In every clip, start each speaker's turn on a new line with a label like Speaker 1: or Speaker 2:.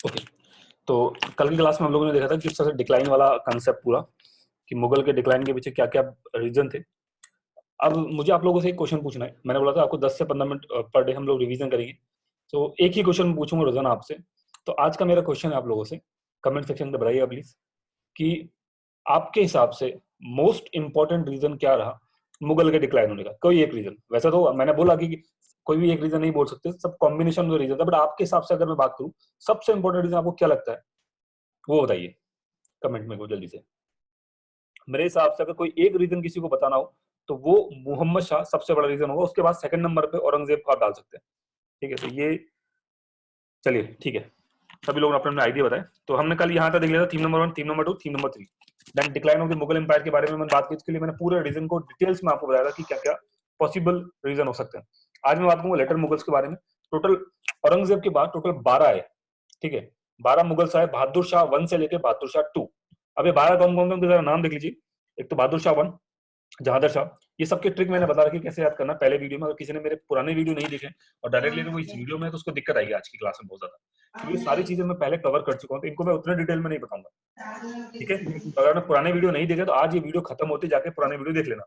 Speaker 1: Okay, तो कल की क्लास में हम लोगों ने देखा था किस तरह से डिक्लाइन वाला कंसेप्ट पूरा, कि मुगल के डिक्लाइन के पीछे क्या क्या रीजन थे। अब मुझे आप लोगों से एक क्वेश्चन पूछना है। मैंने बोला था आपको 10 से 15 मिनट पर डे हम लोग रिवीजन करेंगे, तो एक ही क्वेश्चन पूछूंगा रोजाना आपसे। तो आज का मेरा क्वेश्चन है आप लोगों से, कमेंट सेक्शन में बताइएगा प्लीज, कि आपके हिसाब से मोस्ट इंपॉर्टेंट रीजन क्या रहा मुगल के डिक्लाइन होने का। कोई एक रीजन, वैसे तो मैंने बोला कि कोई भी एक रीजन नहीं बोल सकते, सब कॉम्बिनेशन में रीजन था, बट आपके हिसाब से अगर मैं बात करूं सबसे इंपॉर्टेंट रीजन आपको क्या लगता है वो बताइए कमेंट में को जल्दी से। मेरे हिसाब से अगर कोई एक रीजन किसी को बताना हो तो वो मोहम्मद शाह सबसे बड़ा रीजन होगा, उसके बाद सेकंड नंबर पे औरंगजेब को आप डाल सकते हैं। ठीक है, तो ये चलिए ठीक है, सभी लोगों ने अपने अपने आइडिया बताए। तो हमने कल यहाँ तक देख लिया था, theme number 1, theme number 2, theme number 3। Then decline of the Mughal empire के बारे में मैंने बात की, इसके लिए मैंने पूरे रीजन को डिटेल्स में आपको बताया था कि क्या क्या पॉसिबल रीजन हो सकते हैं। आज मैं बात करूंगा लेटर मुगल्स के बारे में। टोटल औरंगजेब के बाद टोटल 12 आए। ठीक है, 12 मुगल्स आए, बहादुर शाह 1 से लेकर बहादुर शाह 2। अब ये 12 कौन कौन थे, नाम देख लीजिए। एक तो बहादुर शाह 1, जहादर शाह। ये सबके ट्रिक मैंने बता रखी कैसे याद करना पहले वीडियो में। अगर किसी ने मेरे पुराने वीडियो नहीं देखे और डायरेक्टली वो इस वीडियो में, तो उसको दिक्कत आएगी आज की क्लास में बहुत ज्यादा, क्योंकि ये सारी चीजें मैं पहले कवर कर चुका हूँ, तो इनको मैं उतने डिटेल में नहीं बताऊंगा। ठीक है, तो अगर आपने पुराने वीडियो नहीं देखे तो आज ये वीडियो खत्म होते जाके पुराने वीडियो देख लेना,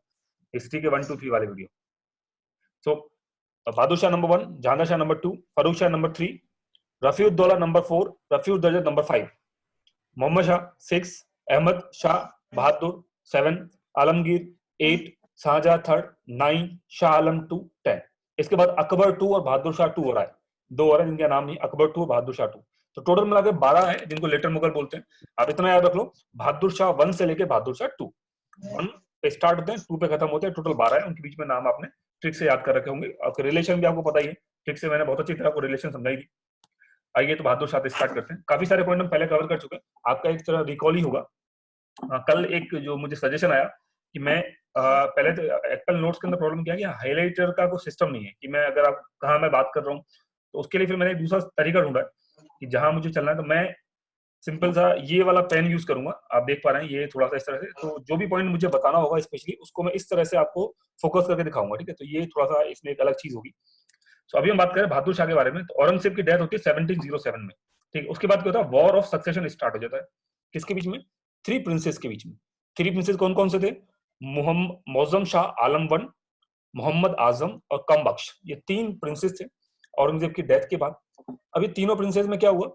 Speaker 1: हिस्ट्री के 1, 2, 3 वाले वीडियो। So Bahadur Shah number 1, Jahangir Shah number 2, Farrukh Shah number 3, Rafiuddaula number 4, Rafiuddaula number 5, Mohammad Shah 6, Ahmad Shah Bahadur 7, Alamgir 8, Shahjahan 3rd 9, Shah Alam 2 10। इसके बाद अकबर 2 और बहादुर शाह 2 और आए, दो और हैं जिनका नाम नहीं, अकबर 2 और बहादुर शाह 2। तो टोटल मिलाकर 12 है जिनको लेटर मुगल बोलते हैं। आप इतना याद रख लो, बहादुर शाह 1 से लेकर बहादुर शाह 2, 1 पे स्टार्ट होते हैं 2 पे खत्म होते हैं, टोटल 12 है। उनके बीच में नाम आपने ट्रिक से याद कर रखे होंगे, आपके रिलेशन भी आपको पता ही है, ट्रिक से मैंने बहुत अच्छी तरह को रिलेशन समझाई थी। आइए तो बहादुर शाह से स्टार्ट करते हैं। काफी सारे पॉइंट हम पहले कवर कर चुके हैं, आपका एक तरह रिकॉल ही होगा। कल एक जो मुझे सजेशन आया कि मैं पहले तो एप्पल नोट्स के अंदर प्रॉब्लम क्या है कि हाईलाइटर का कोई सिस्टम नहीं है, कि मैं अगर आप कहाँ मैं बात कर रहा हूँ, तो उसके लिए फिर मैंने एक दूसरा तरीका ढूंढा कि जहां मुझे चलना है तो मैं सिंपल सा ये वाला पेन यूज करूंगा। आप देख पा रहे हैं ये थोड़ा सा इस तरह से, तो जो भी पॉइंट मुझे बताना होगा स्पेशली उसको मैं इस तरह से आपको फोकस करके दिखाऊंगा। ठीक है, तो ये थोड़ा सा इसमें एक अलग चीज होगी। तो अभी हम बात करें बहादुर शाह के बारे में, तो औरंगजेब की डेथ होती है 1707 में। ठीक है, उसके बाद क्या होता है, वॉर ऑफ सक्सेशन स्टार्ट हो जाता है। किसके बीच में, 3 प्रिंसेस के बीच में। 3 प्रिंसेस कौन कौन से थे, मौजम शाह आलम 1, मोहम्मद आजम और कम बख्श, ये 3 प्रिंसेस थे औरंगजेब की डेथ के बाद। अभी तीनों प्रिंसेस में क्या हुआ,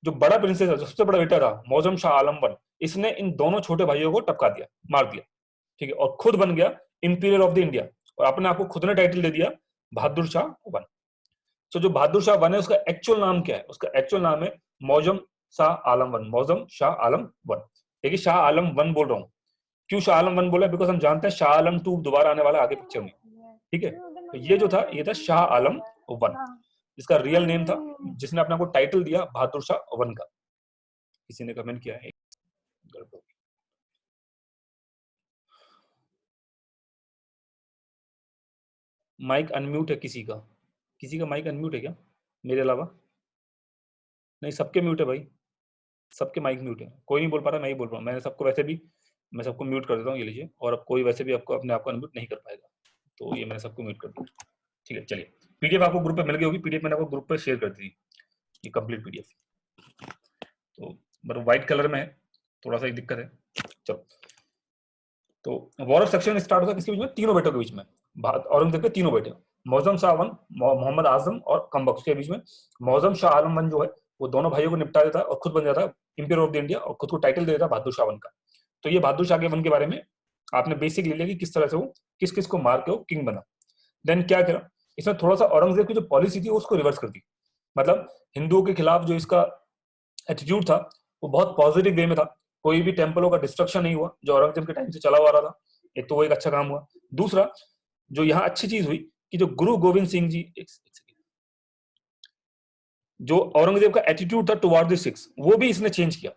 Speaker 1: जो बड़ा प्रिंसेस है, जो सबसे बड़ा बेटा था मौजम शाह आलम 1, इसने इन दोनों छोटे भाइयों को टपका दिया, मार दिया। ठीक है, और खुद बन गया इंपीरियर ऑफ द इंडिया, और अपने आप को खुद ने टाइटल दे दिया बहादुर शाह 1। तो जो बहादुर शाह 1 है उसका एक्चुअल नाम क्या है, उसका एक्चुअल नाम है मौजम शाह आलम 1, मौजम शाह आलम 1। देखिए शाह आलम 1 बोल रहा हूँ, क्यों शाह आलम 1 बोला, बिकॉज हम जानते हैं शाह आलम 2 दोबारा आने वाला आगे पिक्चर में। ठीक है, तो ये जो था ये था शाह आलम 1, जिसका रियल नेम था, जिसने अपने को टाइटल दिया बहादुर शाह 1 का। किसी ने कमेंट किया है, माइक अनम्यूट है किसी का, किसी का माइक अनम्यूट है क्या मेरे अलावा? नहीं, सबके म्यूट है भाई, सबके माइक म्यूट है, कोई नहीं बोल पा रहा, मैं ही बोल रहा हूँ। मैंने सबको वैसे भी, मैं सबको म्यूट कर देता हूँ, ये लीजिए। और अब कोई वैसे भी आपको अपने आप को अनम्यूट नहीं कर पाएगा, तो ये मैंने सबको म्यूट कर दिया। ठीक है, चलिए। पीडीएफ आपको ग्रुप पे मिल गई होगी, पीडीएफ मैंने आपको ग्रुप पे शेयर कर दी, ये कंप्लीट पीडीएफ। तो मतलब व्हाइट कलर में है, थोड़ा सा दिक्कत है। चलो, तो वॉर ऑफ सक्सेशन स्टार्ट होता है किसके बीच में, तीनों बेटों के बीच में। औरंगजेब के तीनों बेटे, मौजम शाह 1, मोहम्मद आजम और कम बख्श के बीच में। मौजम शाह आलम 1 जो है वो दोनों भाइयों को निपटा देता है और खुद बन जाता है इंपीरियर ऑफ द इंडिया, और खुद को टाइटल दे देता है बहादुर शाह 1 का। तो ये बहादुर शाह के 1 के बारे में आपने बेसिक ले लिया कि किस तरह से वो किस किस को मार के वो किंग बना। देन क्या करा, इसने थोड़ा सा औरंगजेब की जो पॉलिसी थी उसको रिवर्स कर दी। मतलब हिंदुओं के खिलाफ जो इसका एटीट्यूड था वो बहुत पॉजिटिव वे में था। कोई भी टेम्पलों का डिस्ट्रक्शन नहीं हुआ जो औरंगजेब के टाइम से चला हुआ रहा था। एक तो वो एक अच्छा काम हुआ। दूसरा जो यहाँ अच्छी चीज हुई कि जो गुरु गोविंद सिंह जी, जो औरंगजेब का एटीट्यूड था टुवर्ड द सिख्स, वो भी इसने चेंज किया।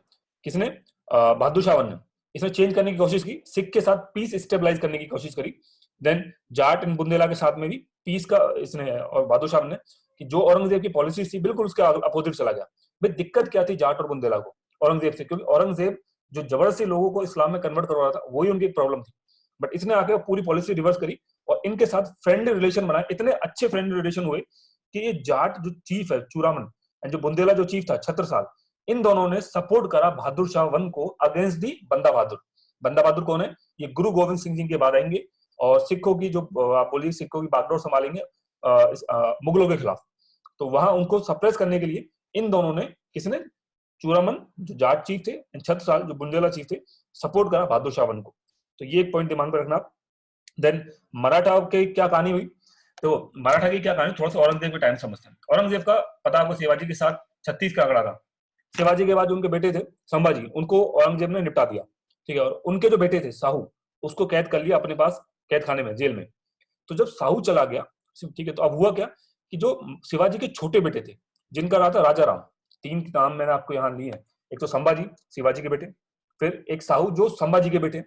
Speaker 1: किसने, बहादुर शाह 1 ने। इसने चेंज करने की कोशिश की, सिख के साथ पीस स्टेबलाइज करने की कोशिश करी। देन जाट एंड बुंदेला के साथ में भी पीस का इसने, और बहादुर शाह ने, कि जो औरंगजेब की पॉलिसी थी बिल्कुल उसके अपोजिट चला गया। भाई दिक्कत क्या थी जाट और बुंदेला को औरंगजेब से, क्योंकि औरंगजेब जो जबरदस्ती लोगों को इस्लाम में कन्वर्ट करवा रहा था वही उनकी प्रॉब्लम थी। बट इसने आके पूरी पॉलिसी रिवर्स करी और इनके साथ फ्रेंडली रिलेशन बनाए, इतने अच्छे फ्रेंडली रिलेशन हुए कि ये जाट जो चीफ है चूरामन, एंड जो बुंदेला जो चीफ था छत्रसाल, इन दोनों ने सपोर्ट करा बहादुर शाह वन को अगेंस्ट दी बंदा बहादुर। बंदा बहादुर कौन है? ये गुरु गोविंद सिंह जी के बाद आएंगे और सिखों की जो आप बोलिए सिखों की बागडोर संभालेंगे मुगलों के खिलाफ। तो वहां उनको सप्रेस करने के लिए इन दोनों ने, किसने? चूड़ामन जो जाट चीफ थे, छत्रसाल जो बुंदेला चीफ थे, सपोर्ट करा बहादुर शाह वन को। तो ये एक पॉइंट दिमाग में रखना। देन मराठा की क्या कहानी हुई? तो मराठा की क्या कहानी, थोड़ा सा औरंगजेब के टाइम समझते हैं। औरंगजेब का पता आपको शिवाजी के साथ 36 का आंकड़ा था। शिवाजी के बाद उनके बेटे थे संभाजी, उनको औरंगजेब ने निपटा दिया, ठीक है। और उनके जो बेटे थे साहू, उसको कैद कर लिया अपने पास कैद खाने में, जेल में। तो जब साहू चला गया, ठीक है, तो अब हुआ क्या कि जो शिवाजी के छोटे बेटे थे, जिनका रहा था राजा राम, 3 नाम मैंने आपको यहाँ लिए हैं। एक तो संभाजी शिवाजी के बेटे, फिर एक साहू जो संभाजी के बेटे,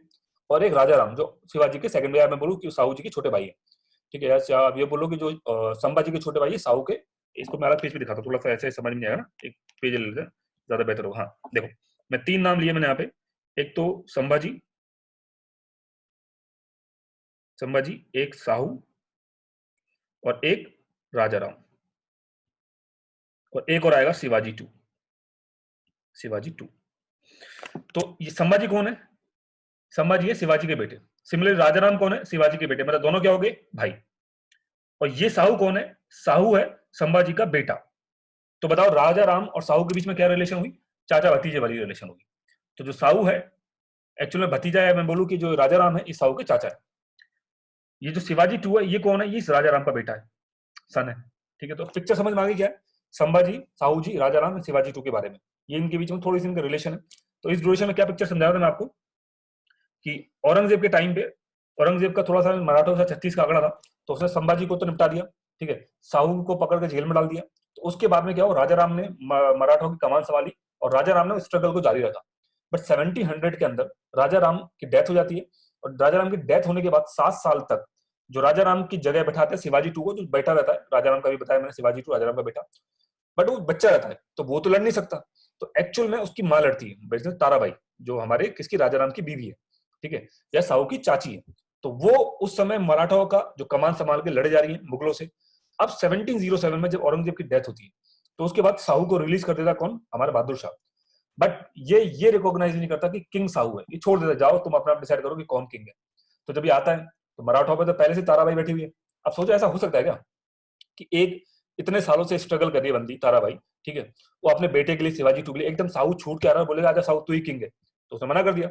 Speaker 1: और एक राजा राम जो शिवाजी के सेकंड भाई। मैं बोलूँ कि साहू जी के छोटे भाई है, ठीक है। आप ये बोलो कि जो संभाजी के छोटे भाई है साहू के। इसको मैं अलग पेज पे दिखाता हूँ, थोड़ा सा ऐसे समझ में नहीं आएगा ना, एक पेज ले लेते हैं, ज्यादा बेहतर होगा। हाँ देखो, मैं 3 नाम लिए मैंने यहाँ पे। एक तो संभाजी, एक साहू और एक राजा राम, और एक और आएगा शिवाजी 2। तो ये संभाजी कौन है? संभाजी है शिवाजी के बेटे। सिमिलरली राजा राम कौन है? शिवाजी के बेटे, मतलब दोनों क्या हो गए? भाई। और ये साहू कौन है? साहू है संभाजी का बेटा। तो बताओ राजा राम और साहू के बीच में क्या रिलेशन हुई? चाचा भतीजे वाली रिलेशन हुई। तो जो साहू है एक्चुअल में भतीजा है, मैं बोलूं कि जो राजा राम है इस साहू के चाचा है। ये जो शिवाजी 2 है ये कौन है? ये इस राजा राम का बेटा है, सन है, ठीक है। तो पिक्चर समझ में आ गई क्या है? संभाजी, साहू जी, राजा राम, शिवाजी 2 के बारे में, ये इनके बीच में थोड़ी सी इनका रिलेशन है। तो इस ड्यूरेशन में क्या पिक्चर समझाया था मैं आपको कि औरंगजेब के टाइम पे, औरंगजेब का थोड़ा सा मराठों से 36 का आंकड़ा था, तो उसने संभाजी को तो निपटा दिया, ठीक है, साहू को पकड़ के जेल में डाल दिया। तो उसके बाद में क्या हुआ, राजा राम ने मराठों की कमान संभाली और राजा राम ने स्ट्रगल को जारी रखा। बट 1700 के अंदर राजा राम की डेथ हो जाती है, और राजा राम की डेथ होने के बाद 7 साल तक जो राजा राम की जगह बैठाते हैं शिवाजी 2 को, जो बैठा रहता है, राजा राम का भी बताया मैंने, शिवाजी 2 राजा राम का बेटा, बट वो बच्चा रहता है तो वो तो लड़ नहीं सकता। तो एक्चुअल में उसकी माँ लड़ती है, ताराबाई, जो हमारे किसकी, राजा राम की बीवी है, ठीक है, या साहू की चाची है। तो वो उस समय मराठाओं का जो कमान संभाल के लड़े जा रही है मुगलों से। अब 1707 में जब औरंगजेब की डेथ होती है तो उसके बाद साहू को रिलीज कर देता कौन? हमारा बहादुर शाह। बट ये रिकॉग्नाइज नहीं करता कि किंग साहू है, ये छोड़ देता, जाओ तुम अपना डिसाइड करो कि कौन किंग है। तो जब ये आता है तो मराठाओं पर तो पहले से ताराबाई बैठी हुई है। अब सोचो ऐसा हो सकता है क्या कि एक इतने सालों से स्ट्रगल कर रही है बंदी ताराबाई, ठीक है, वो अपने बेटे के लिए शिवाजी 2 के लिए एकदम साहू छूट के आ रहा है, बोलेगा आजा साहू तू ही किंग है, तो उसने मना कर दिया।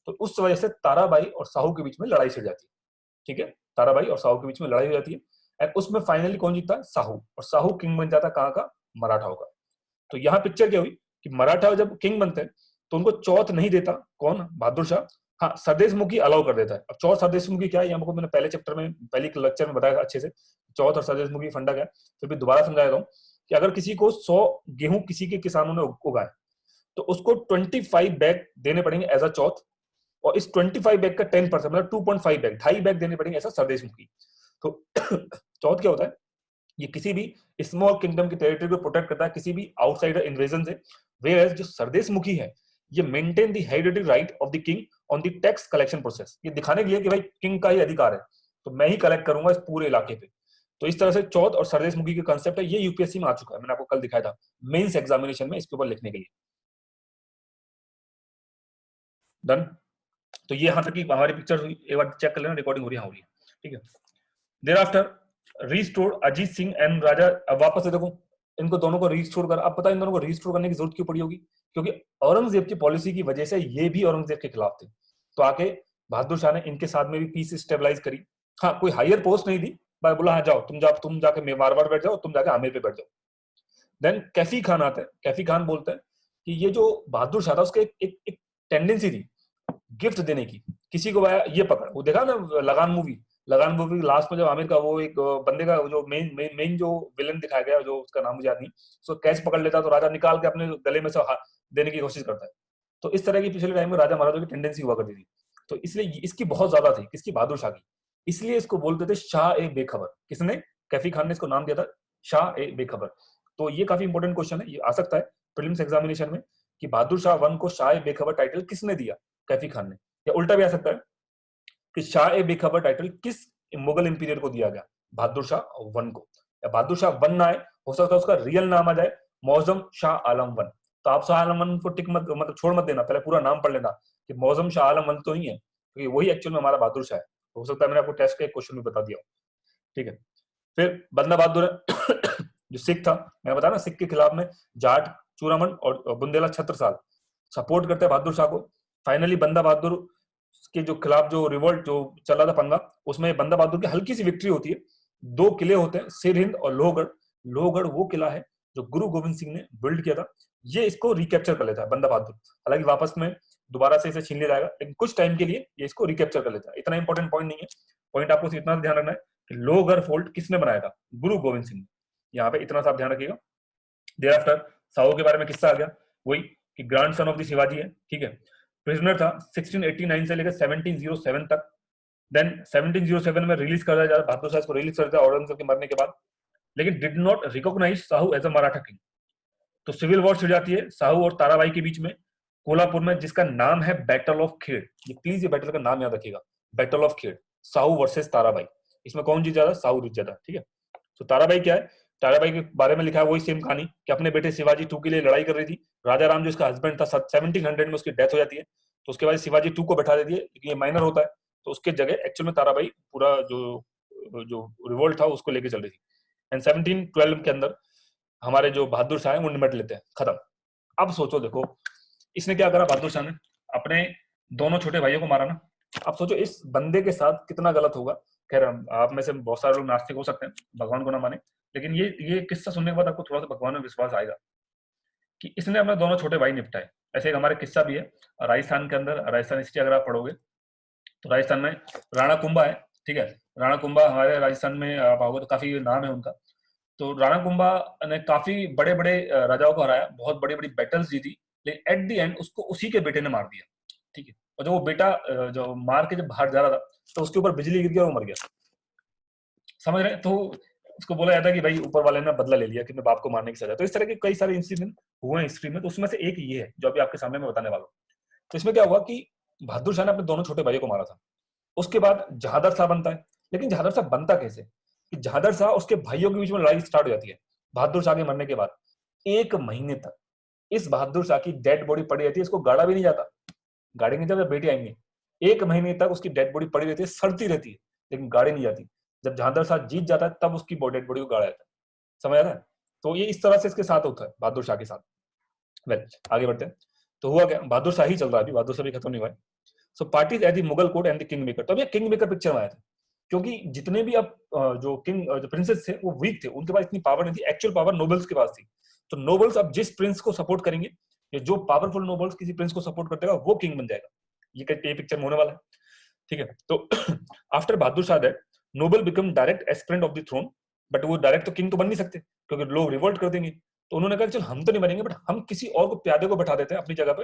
Speaker 1: तो उस वजह से ताराबाई और साहू के बीच में लड़ाई छिड़ जाती है, ठीक है, ताराबाई और साहू के बीच में लड़ाई हो जाती है। एंड उसमें फाइनली कौन जीतता है? साहू, और साहू किंग बन जाता है कहाँ का? मराठाओं का। तो यहाँ पिक्चर क्या हुई कि मराठा जब किंग बनते हैं तो उनको चौथ नहीं देता कौन? बहादुर शाह। हाँ, सरदेशमुखी अलाउ कर देता है। अब चौथ सरदेशमुखी क्या है, ये हमको मैंने पहले चैप्टर में, पहले लेक्चर में बताया था अच्छे से, चौथ और सरदेशमुखी फंडा क्या है, फिर भी दोबारा समझा देता हूँ कि अगर किसी को 100 गेहूं किसी के किसानों ने उगाए तो उसको 25 बैग देने पड़ेंगे एज अ चौथ, और इस 25 बैग का 10% मतलब 2.5 बैग, 2.5 बैग देने पड़ेंगे ऐसा सरदेशमुखी। तो चौथ क्या होता है? ये किसी भी स्मॉल किंगडम की टेरिटरी को प्रोटेक्ट करता है किसी भी आउटसाइडर इन्वेजन से। वेयरएज जो सरदेशमुखी है ये maintain the hereditary right of the king on the tax collection process, ये दिखाने के लिए कि भाई किंग का ही अधिकार है तो मैं ही कलेक्ट करूंगा इस पूरे इलाके पे। तो इस तरह से चौथ और सरदेशमुखी के कांसेप्ट है, ये यूपीएससी में आ चुका है, मैंने आपको कल दिखाया था मेंस एग्जामिनेशन में इसके ऊपर लिखने के लिए। डन। तो ये यहां तक की हमारी पिक्चर हुई, एक बार चेक कर लेना रिकॉर्डिंग हो रही है, हाँ हो रही है, ठीक है। Thereafter restore Ajit Singh and raja, अब वापस से देखो इनको दोनों को रीस्टोर कर। अब पता है इन दोनों को रीस्टोर करने की जरूरत क्यों पड़ी होगी? क्योंकि औरंगजेब की पॉलिसी की वजह से ये भी औरंगजेब के खिलाफ थे, तो आके बहादुर शाह ने इनके साथ में भी पीस स्टेबलाइज करी। हाँ, कोई हायर पोस्ट नहीं दी, बस बोला हाँ जाओ तुम जाके मारवाड़ बैठ जाओ, तुम जाके आमेर पे बैठ जाओ। देन कैफी खान आते हैं, कैफी खान बोलते हैं कि ये जो बहादुर शाह था उसके एक टेंडेंसी थी गिफ्ट देने की, किसी को ये पकड़, वो देखा ना लगान मूवी लास्ट में जब आमिर का वो एक बंदे का जो मेन जो विलन दिखाया गया, जो उसका नाम मुझे याद नहीं, उसको कैच पकड़ लेता तो राजा निकाल के अपने गले में से देने की कोशिश करता है। तो इस तरह की पिछले टाइम में राजा महाराजों की टेंडेंसी हुआ करती थी। तो इसलिए इसकी बहुत ज्यादा थी, किसकी? बहादुर शाह की। इसलिए इसको बोलते थे शाह ए बेखबर। किसने? कैफी खान ने इसको नाम दिया था शाह ए बेखबर। तो ये काफी इंपॉर्टेंट क्वेश्चन है, ये आ सकता है प्रीलिम्स एग्जामिनेशन में कि बहादुर शाह वन को शाह ए बेखबर टाइटल किसने दिया? कैफी खान ने। या उल्टा भी आ सकता है कि शाह ए बेखबर टाइटल किस मुगल इंपीरियर को दिया गया? बहादुर शाह वन को। या बहादुर शाह वन ना आए, हो सकता है उसका रियल नाम आ जाए मौजम शाह आलम वन। तो आप शाह आलम वन को टिक मत मतलब छोड़ मत देना, पहले पूरा नाम पढ़ लेना कि मौजम शाह आलम वन तो ही है, क्योंकि वही एक्चुअल में हमारा बहादुर शाह है। हो सकता है मैंने आपको टेस्ट का एक क्वेश्चन भी बता दिया हो, ठीक है। फिर बंदा बहादुर जो सिख था, मैं बता ना, सिख के खिलाफ में जाट, चूरामन और बुंदेला छत्रसाल सपोर्ट करते हैं बहादुर शाह को। फाइनली बंदा बहादुर के जो खिलाफ जो रिवोल्ट जो चल रहा था पंगा, उसमें बंदा बहादुर की हल्की सी विक्ट्री होती है। 2 किले होते हैं, सिरहिंद और लोहगढ़। लोहगढ़ वो किला है जो गुरु गोविंद सिंह ने बिल्ड किया था, ये इसको रिकैप्चर कर लेता है बंदा बहादुर। हालांकि वापस में दोबारा से इसे छीन लिया जाएगा, लेकिन कुछ टाइम के लिए ये इसको रिकैप्चर कर लेता है। इतना इंपॉर्टेंट पॉइंट नहीं है, पॉइंट आपको सिर्फ इतना ध्यान रखना है कि लोहगढ़ फोर्ट किसने बनाया था, गुरु गोविंद सिंह ने। यहाँ पे इतना सा आप ध्यान रखिएगा। देयर आफ्टर साहू के बारे में किस्सा आ गया, वही कि grand son of the Shivaji है, ठीक है। प्रिजनर था 1689 से लेकर 1707 तक। देन 1707 में रिलीज कर दिया जाता, बहादुर शाह को रिलीज कर दिया औरंगजेब के मरने के बाद, लेकिन did not recognise Sahu as a Maratha king. तो सिविल वॉर छिड़ जाती है साहू और ताराबाई के बीच में कोल्हापुर में, जिसका नाम है बैटल ऑफ खेड़। ये प्लीज ये बैटल का नाम याद रखिएगा, battle of Khed, Sahu versus Tarabai. इसमें कौन जीत जाता, साहू जीत जाता, ठीक है। तो ताराबाई क्या है, ताराबाई के बारे में लिखा है वही सेम कहानी कि अपने बेटे शिवाजी 2 के लिए लड़ाई कर रही थी। राजा राम जो इसका हस्बैंड था 1700 में उसकी डेथ हो जाती है, तो उसके बाद शिवाजी 2 को बैठा देती है, ये माइनर होता है। तो उसके जगह एक्चुअल में ताराबाई पूरा जो जो रिवोल्ट था उसको लेके चल रही थी। एंड 1712 के अंदर हमारे जो बहादुर शाह है वो निपट लेते हैं, खत्म। अब सोचो, देखो इसने क्या करा, बहादुर शाह ने अपने दोनों छोटे भाइयों को मारा ना। अब सोचो इस बंदे के साथ कितना गलत होगा। खैर आप में से बहुत सारे लोग नास्तिक हो सकते हैं, भगवान को ना माने, लेकिन ये किस्सा सुनने के बाद आपको थोड़ा सा भगवान में विश्वास आएगा कि इसने अपने दोनों छोटे भाई निपटाए। ऐसे एक हमारे किस्सा भी है राजस्थान के अंदर, राजस्थान हिस्ट्री अगर आप पढ़ोगे तो राजस्थान में राणा कुंभा है, ठीक है। राणा कुंभा हमारे राजस्थान में आप आओगे तो काफी नाम है उनका। तो राणा कुंभा ने काफी बड़े बड़े राजाओं को हराया, बहुत बड़ी बड़ी बैटल्स जीती, लेकिन एट द एंड उसको उसी के बेटे ने मार दिया, ठीक है। और जब वो बेटा जो मार के जब बाहर जा रहा था तो उसके ऊपर बिजली गिर गया, वो मर गया, समझ रहे हैं। तो उसको बोला जाता है कि भाई ऊपर वाले ने बदला ले लिया कि मैं बाप को मारने की सजा। तो इस तरह के कई सारे इंसिडेंट हुए हैं हिस्ट्री में, तो उसमें से एक ये है जो अभी आपके सामने मैं बताने वाला हूँ। तो इसमें क्या हुआ कि बहादुर शाह ने अपने दोनों छोटे भाइयों को मारा था। उसके बाद जहादर शाह बनता है, लेकिन जहादर शाह बनता कैसे कि जहादर शाह उसके भाइयों के बीच में लड़ाई स्टार्ट हो जाती है बहादुर शाह के मरने के बाद। 1 महीने तक इस बहादुर शाह की डेड बॉडी पड़ी रहती है, इसको गाड़ा भी नहीं जाता, गाड़ी नहीं जब बेटी आएंगे। 1 महीने तक उसकी डेड बॉडी पड़ी रहती है, सड़ती रहती है, लेकिन गाड़ी नहीं जाती। जब जहादर शाह जीत जाता है तब उसकी डेड बॉडी को गाड़ा जाता है, समझ आता है। तो ये इस तरह से इसके साथ होता है बहादुर शाह के साथ। वेल आगे बढ़ते हैं। तो हुआ क्या, बहादुर शाह ही चल रहा है अभी, बहादुर शाह भी खत्म नहीं हुआ है। So parties at the Mughal court and the king maker. तो अब ये किंग मेकर पिक्चर में आया था, क्योंकि जितने भी अब जो किंग जो प्रिंसेस थे वो वीक थे, उनके पास इतनी पावर नहीं थी, एक्चुअल पावर नोबल्स के पास थी। तो नोबल्स अब जिस प्रिंस को सपोर्ट करेंगे, या जो पावरफुल नोबल्स किसी प्रिंस को सपोर्ट कर देगा वो किंग बन जाएगा। ये पिक्चर में होने वाला है, ठीक है। तो after Bahadur Shah that noble become direct aspirant of the throne, but वो डायरेक्ट तो किंग तो बन नहीं सकते क्योंकि लोग रिवोल्ट कर देंगे। तो उन्होंने कहा चल हम तो नहीं बनेंगे, बट हम किसी और को प्यादे को बैठा देते हैं अपनी जगह पे,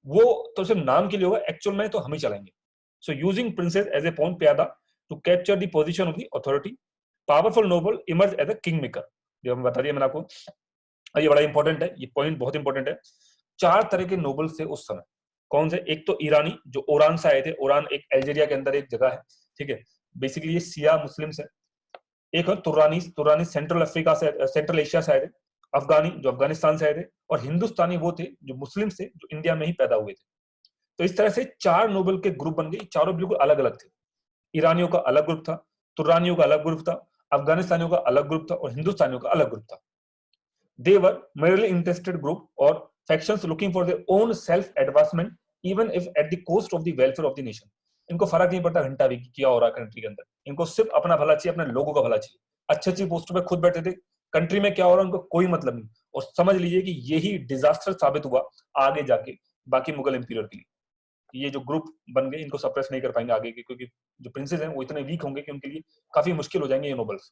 Speaker 1: वो तो सिर्फ नाम के लिए होगा, एक्चुअल में तो हम ही चलाएंगे। So using princes as a pawn प्यादा to capture the position of the authority, powerful noble emerge as a king maker. ये हम बता दिया मैंने आपको, ये बड़ा इंपॉर्टेंट है, ये पॉइंट बहुत इंपॉर्टेंट है। 4 तरह के नोबल थे उस समय। कौन से, एक तो ईरानी जो ओरान से आए थे, ओरान एक अल्जीरिया के अंदर एक जगह है, ठीक है। बेसिकली ये सिया मुस्लिम्स है। एक है तुरानी, तुरानी सेंट्रल अफ्रीका से, सेंट्रल एशिया से आए थे। अफगानी जो अफगानिस्तान से आए थे, और हिंदुस्तानी वो थे जो मुस्लिम थे जो इंडिया में ही पैदा हुए थे। तो इस तरह से 4 नोबल के ग्रुप बन गए, चारों बिल्कुल अलग अलग थे। ईरानियों का अलग ग्रुप था, तुरानियों का अलग ग्रुप था, अफगानिस्तानियों का अलग ग्रुप था, और हिंदुस्तानियों का अलग ग्रुप था। They were merely interested group or factions looking for their own self advancement, even if at the cost of the welfare of the nation. इनको फर्क नहीं पड़ता घंटा भी क्या हो रहा है कंट्री के अंदर, इनको सिर्फ अपना भला चाहिए, अपने लोगों का भला चाहिए। अच्छी अच्छी पोस्टों पे खुद बैठे थे, कंट्री में क्या हो रहा है उनको कोई मतलब नहीं। और समझ लीजिए कि यही डिजास्टर साबित हुआ आगे जाके बाकी मुगल एम्पायर के लिए। ये जो ग्रुप बन गए इनको सप्रेस नहीं कर पाएंगे आगे के, क्योंकि जो प्रिंसेस हैं वो इतने वीक होंगे कि उनके लिए काफी मुश्किल हो जाएंगे ये नोबल्स।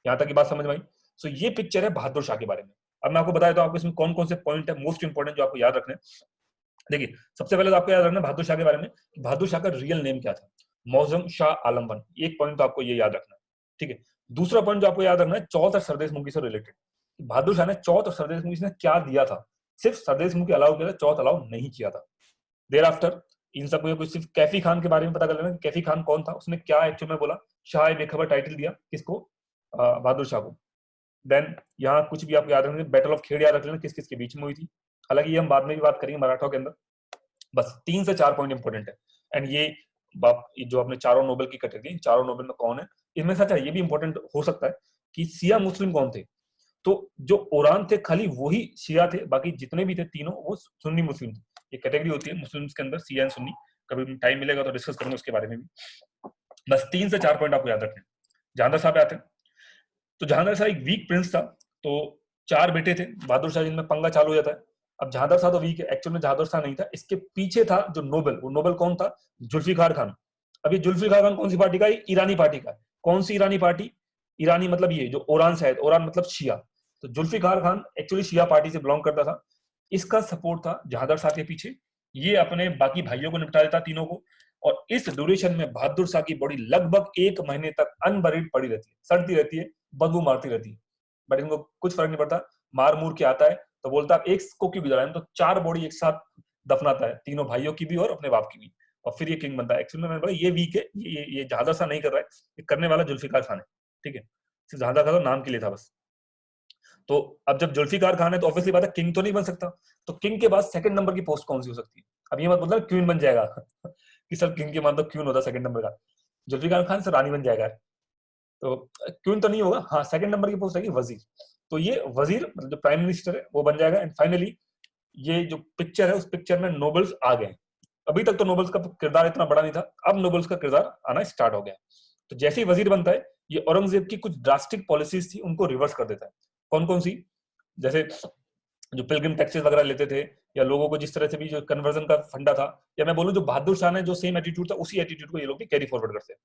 Speaker 1: यहाँ तक की बात समझ में आई। सो ये पिक्चर है बहादुर शाह के बारे में। अब मैं आपको बताया तो आपको इसमें कौन कौन से पॉइंट है मोस्ट इंपोर्टेंट जो आपको याद रखने। देखिए सबसे पहले तो आपको याद रखना बहादुर शाह के बारे में, बहादुर शाह का रियल नेम क्या था, मौजम शाह आलम वन। एक पॉइंट तो आपको ये याद रखना है, ठीक है। दूसरा पॉइंट जो आपको याद रखना है चौथ और सरदेश मुखी से रिलेटेड, बहादुर शाह ने चौथ और सरदेश मुखी ने क्या दिया था। सिर्फ सरदेश मुखी अलाउ किया था, चौथ अलाउ नहीं किया था। देर आफ्टर इन सबको कुछ सिर्फ कैफी खान के बारे में पता कर लेना, कैफी खान कौन था, उसने क्या एक्चुअल में बोला, शाह बेखबर टाइटल दिया किसको, बहादुर शाह को। देन यहाँ कुछ भी आप याद रखेंगे, बैटल ऑफ खेड़ याद रख लेना किस किस के बीच में हुई थी। हालांकि ये हम बाद में भी बात करेंगे मराठा के अंदर। बस 3 से 4 पॉइंट इंपॉर्टेंट है। एंड ये जो आपने चारों नोबेल की कैटेगरी, चारों नोबेल में कौन है, इनमें सच है ये भी इंपॉर्टेंट हो सकता है कि शिया मुस्लिम कौन थे। तो जो ओरान थे खाली वही शिया थे, बाकी जितने भी थे तीनों वो सुन्नी मुस्लिम थे। ये कैटेगरी होती है मुस्लिम्स के अंदर, शिया एंड सुन्नी। कभी टाइम मिलेगा तो डिस्कस करूंगा उसके बारे में भी। बस 3 से 4 पॉइंट आपको याद रखने हैं। जहांगीर साहब आते हैं, तो जहांगीर शाह एक वीक प्रिंस था। तो 4 बेटे थे, बहादुर शाह जिनमें पंगा चालू हो जाता है। अब जहांगीर शाह तो वीक है, एक्चुअल में जहांगीर शाह नहीं था, इसके पीछे था जो नोबेल, वो नोबेल कौन था, जुल्फिकार खान। अभी जुल्फिकार खान कौन सी पार्टी का है, ईरानी पार्टी का है। कौन सी ईरानी पार्टी, ईरानी मतलब ये जो ओरान शायद, ओरान मतलब शिया। तो जुल्फिकार खान एक्चुअली शिया पार्टी से बिलोंग करता था। इसका सपोर्ट था जहांगीर शाह के पीछे। ये अपने बाकी भाइयों को निपटा देता तीनों को। और इस ड्यूरेशन में बहादुर शाह की बॉडी लगभग 1 महीने तक अनबरीड पड़ी रहती है, सड़ती रहती है, बदबू मारती रहती है, बट इनको कुछ फर्क नहीं पड़ता। मार मूर के आता है तो बोलता है एक को क्यों गिराया, तो 4 बॉडी एक साथ दफनाता है, तीनों भाइयों की भी और अपने बाप की भी, और फिर ये किंग बनता है। एक्चुअली में मैंने बोला ये वीक है, ये जहांगीर शाह नहीं कर रहा है, ये करने वाला जुल्फिकार खान है। ठीक है, सिर्फ जहांगीर खान नाम के लिए था बस। तो अब जब जुल्फिकार खान है तो ऑब्वियसली बात है किंग तो नहीं बन सकता। तो किंग के बाद सेकंड नंबर की पोस्ट कौन सी हो सकती है, अब ये मत बोलना क्वीन बन जाएगा कि सर किंग के बाद तो क्वीन होता सेकंड नंबर का, जुल्फिकार खान से रानी बन जाएगा। तो क्वीन तो नहीं होगा, हाँ सेकंड नंबर की पोस्ट है वजीर। तो ये वजीर मतलब जो प्राइम मिनिस्टर है वो बन जाएगा। एंड फाइनली ये जो पिक्चर है उस पिक्चर में नोबल्स आ गए। अभी तक तो नोबल्स का किरदार इतना बड़ा नहीं था, अब नोबल्स का किरदार आना स्टार्ट हो गया। तो जैसे ही वजीर बनता है, ये औरंगजेब की कुछ ड्रास्टिक पॉलिसीज थी उनको रिवर्स कर देता है। कौन कौन सी, जैसे जो पिलग्रिम टैक्सेस वगैरह लेते थे, या लोगों को जिस तरह से भी जो कन्वर्जन का फंडा था, या मैं बोलूं जो बहादुर शाह ने जो सेम एटीट्यूड था उसी एटीट्यूड को ये लोग भी कैरी फॉरवर्ड करते हैं।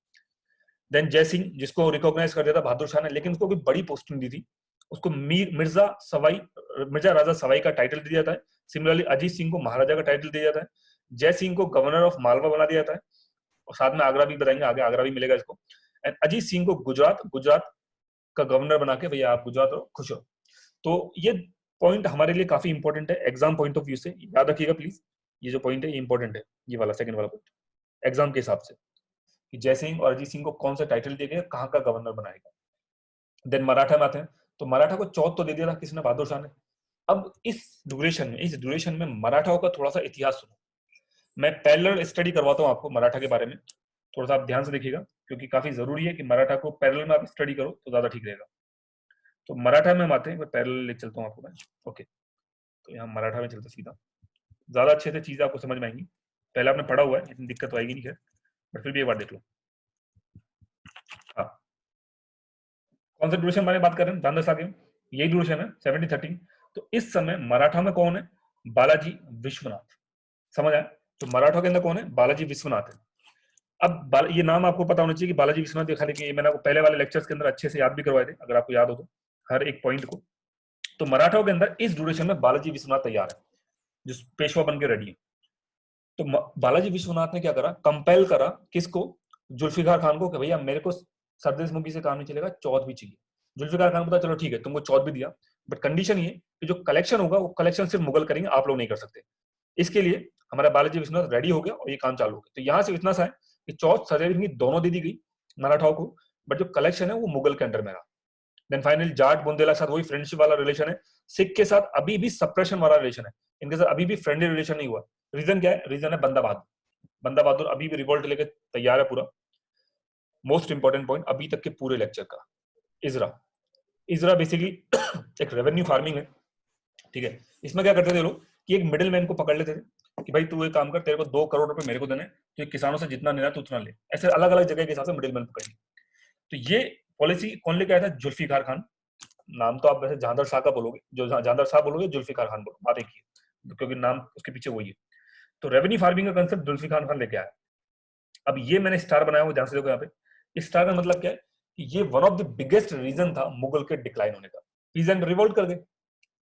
Speaker 1: देन जय सिंह, जिसको रिकॉग्नाइज कर दिया था बहादुर शाह ने, लेकिन उसको भी बड़ी पोस्टिंग दी थी, उसको मिर्जा राजा सवाई का टाइटल दिया जाता है। सिमिलरली अजीत सिंह को महाराजा का टाइटल दिया जाता है। जय सिंह को गवर्नर ऑफ मालवा बना दिया जाता है, और साथ में आगरा भी बताएंगे, आगे आगरा भी मिलेगा इसको। एंड अजीत सिंह को गुजरात का गवर्नर बना के, भैया आप गुजरात रहो, खुश हो। तो ये पॉइंट हमारे लिए काफी इंपॉर्टेंट है एग्जाम पॉइंट ऑफ व्यू से, याद रखिएगा प्लीज। ये जो पॉइंट है ये इंपॉर्टेंट है, ये वाला सेकंड वाला पॉइंट एग्जाम के हिसाब से, कि जय सिंह और अजीत सिंह को कौन सा टाइटल दिया गया, कहाँ का गवर्नर बनाएगा। देन मराठा में आते हैं, तो मराठा को चौथ तो दे दिया था किसने, बहादुर शाह ने। अब इस ड्यूरेशन में मराठाओं का थोड़ा सा इतिहास सुनो। मैं पैरेलल स्टडी करवाता हूँ आपको मराठा के बारे में, थोड़ा सा आप ध्यान से देखिएगा, क्योंकि काफी जरूरी है कि मराठा को पैरेलल में आप स्टडी करो तो ज्यादा ठीक रहेगा। तो मराठा में हम आते हैं, मैं पैरेलल ले चलता हूँ आपको मैं। ओके, तो यहाँ मराठा में चलते सीधा, ज्यादा अच्छे से चीजें आपको समझ में आएंगी। पहले आपने पढ़ा हुआ है, इतनी दिक्कत तो आएगी नहीं खैर, बट फिर भी एक बार देख लो। हाँ, कौन सा ड्यूरेशन बारे में बात कर रहे हैं, ध्यान रखा, यही ड्यूरेशन है 1713। तो इस समय मराठा में कौन है, बालाजी विश्वनाथ। समझ आया, तो मराठा के अंदर कौन है, बालाजी विश्वनाथ है। अब ये नाम आपको पता होना चाहिए कि बालाजी विश्वनाथ दिखा कि मैंने आपको पहले वाले लेक्चर्स के अंदर अच्छे से याद भी करवाए थे, अगर आपको याद हो तो हर एक पॉइंट को। तो मराठाओं के अंदर इस ड्यूरेशन में बालाजी विश्वनाथ तैयार है, जो पेशवा बन के रेडी है। तो बालाजी विश्वनाथ ने क्या करा, कंपेल करा किसको, जुल्फिकार खान को, कि भैया मेरे को सरदेश मुखी से काम नहीं चलेगा, चौथ भी चाहिए। जुल्फिकार खान बोला चलो ठीक है, तुमको चौथ भी दिया, बट कंडीशन ये कि जो कलेक्शन होगा वो कलेक्शन सिर्फ मुगल करेंगे, आप लोग नहीं कर सकते। इसके लिए हमारा बालाजी विश्वनाथ रेडी हो गया और ये काम चालू हो गया। तो यहाँ से इतना सा है कि चौथ सरदेश दोनों दे दी गई मराठाओं को, बट जो कलेक्शन है वो मुगल के अंडर में रहा। देन फाइनली जाट बुंदेला के साथ वही फ्रेंडशिप वाला रिलेशन है, सिख के साथ अभी भी सप्रेशन वाला रिलेशन है, इनके साथ अभी भी फ्रेंडली रिलेशन नहीं हुआ। रीजन क्या है, रीजन है बंदा बहादुर। बंदा बहादुर अभी भी रिवोल्ट लेके तैयार है पूरा। मोस्ट इंपॉर्टेंट पॉइंट अभी तक के पूरे लेक्चर का, इजरा। इजरा बेसिकली एक रेवेन्यू फार्मिंग है, ठीक है। इसमें क्या करते थे लोग कि एक मिडिल मैन को पकड़ लेते थे कि भाई तू एक काम कर, तेरे को 2 करोड़ रुपए मेरे को देने, तो किसानों से जितना लेना है तो उतना ले। ऐसे अलग अलग जगह के हिसाब से मिडिल मैन पकड़ लिए। तो ये पॉलिसी कौन लेके आया था, जुल्फिकार खान। नाम तो आप वैसे जहांदर शाह का बोलोगे, जो जहांदर शाह बोलोगे, जुल्फिकार खान बोलो, बात एक ही है, क्योंकि नाम उसके पीछे वही है। तो रेवेन्यू फार्मिंग का कंसेप्ट जुल्फिकार खान लेके आया। अब ये मैंने स्टार बनाया हुआ, ध्यान से देखो यहाँ पे। इस स्टार का मतलब क्या है कि ये one of the biggest reason था मुगल के डिक्लाइन होने का। पीजेंट रिवोल्ट कर गए,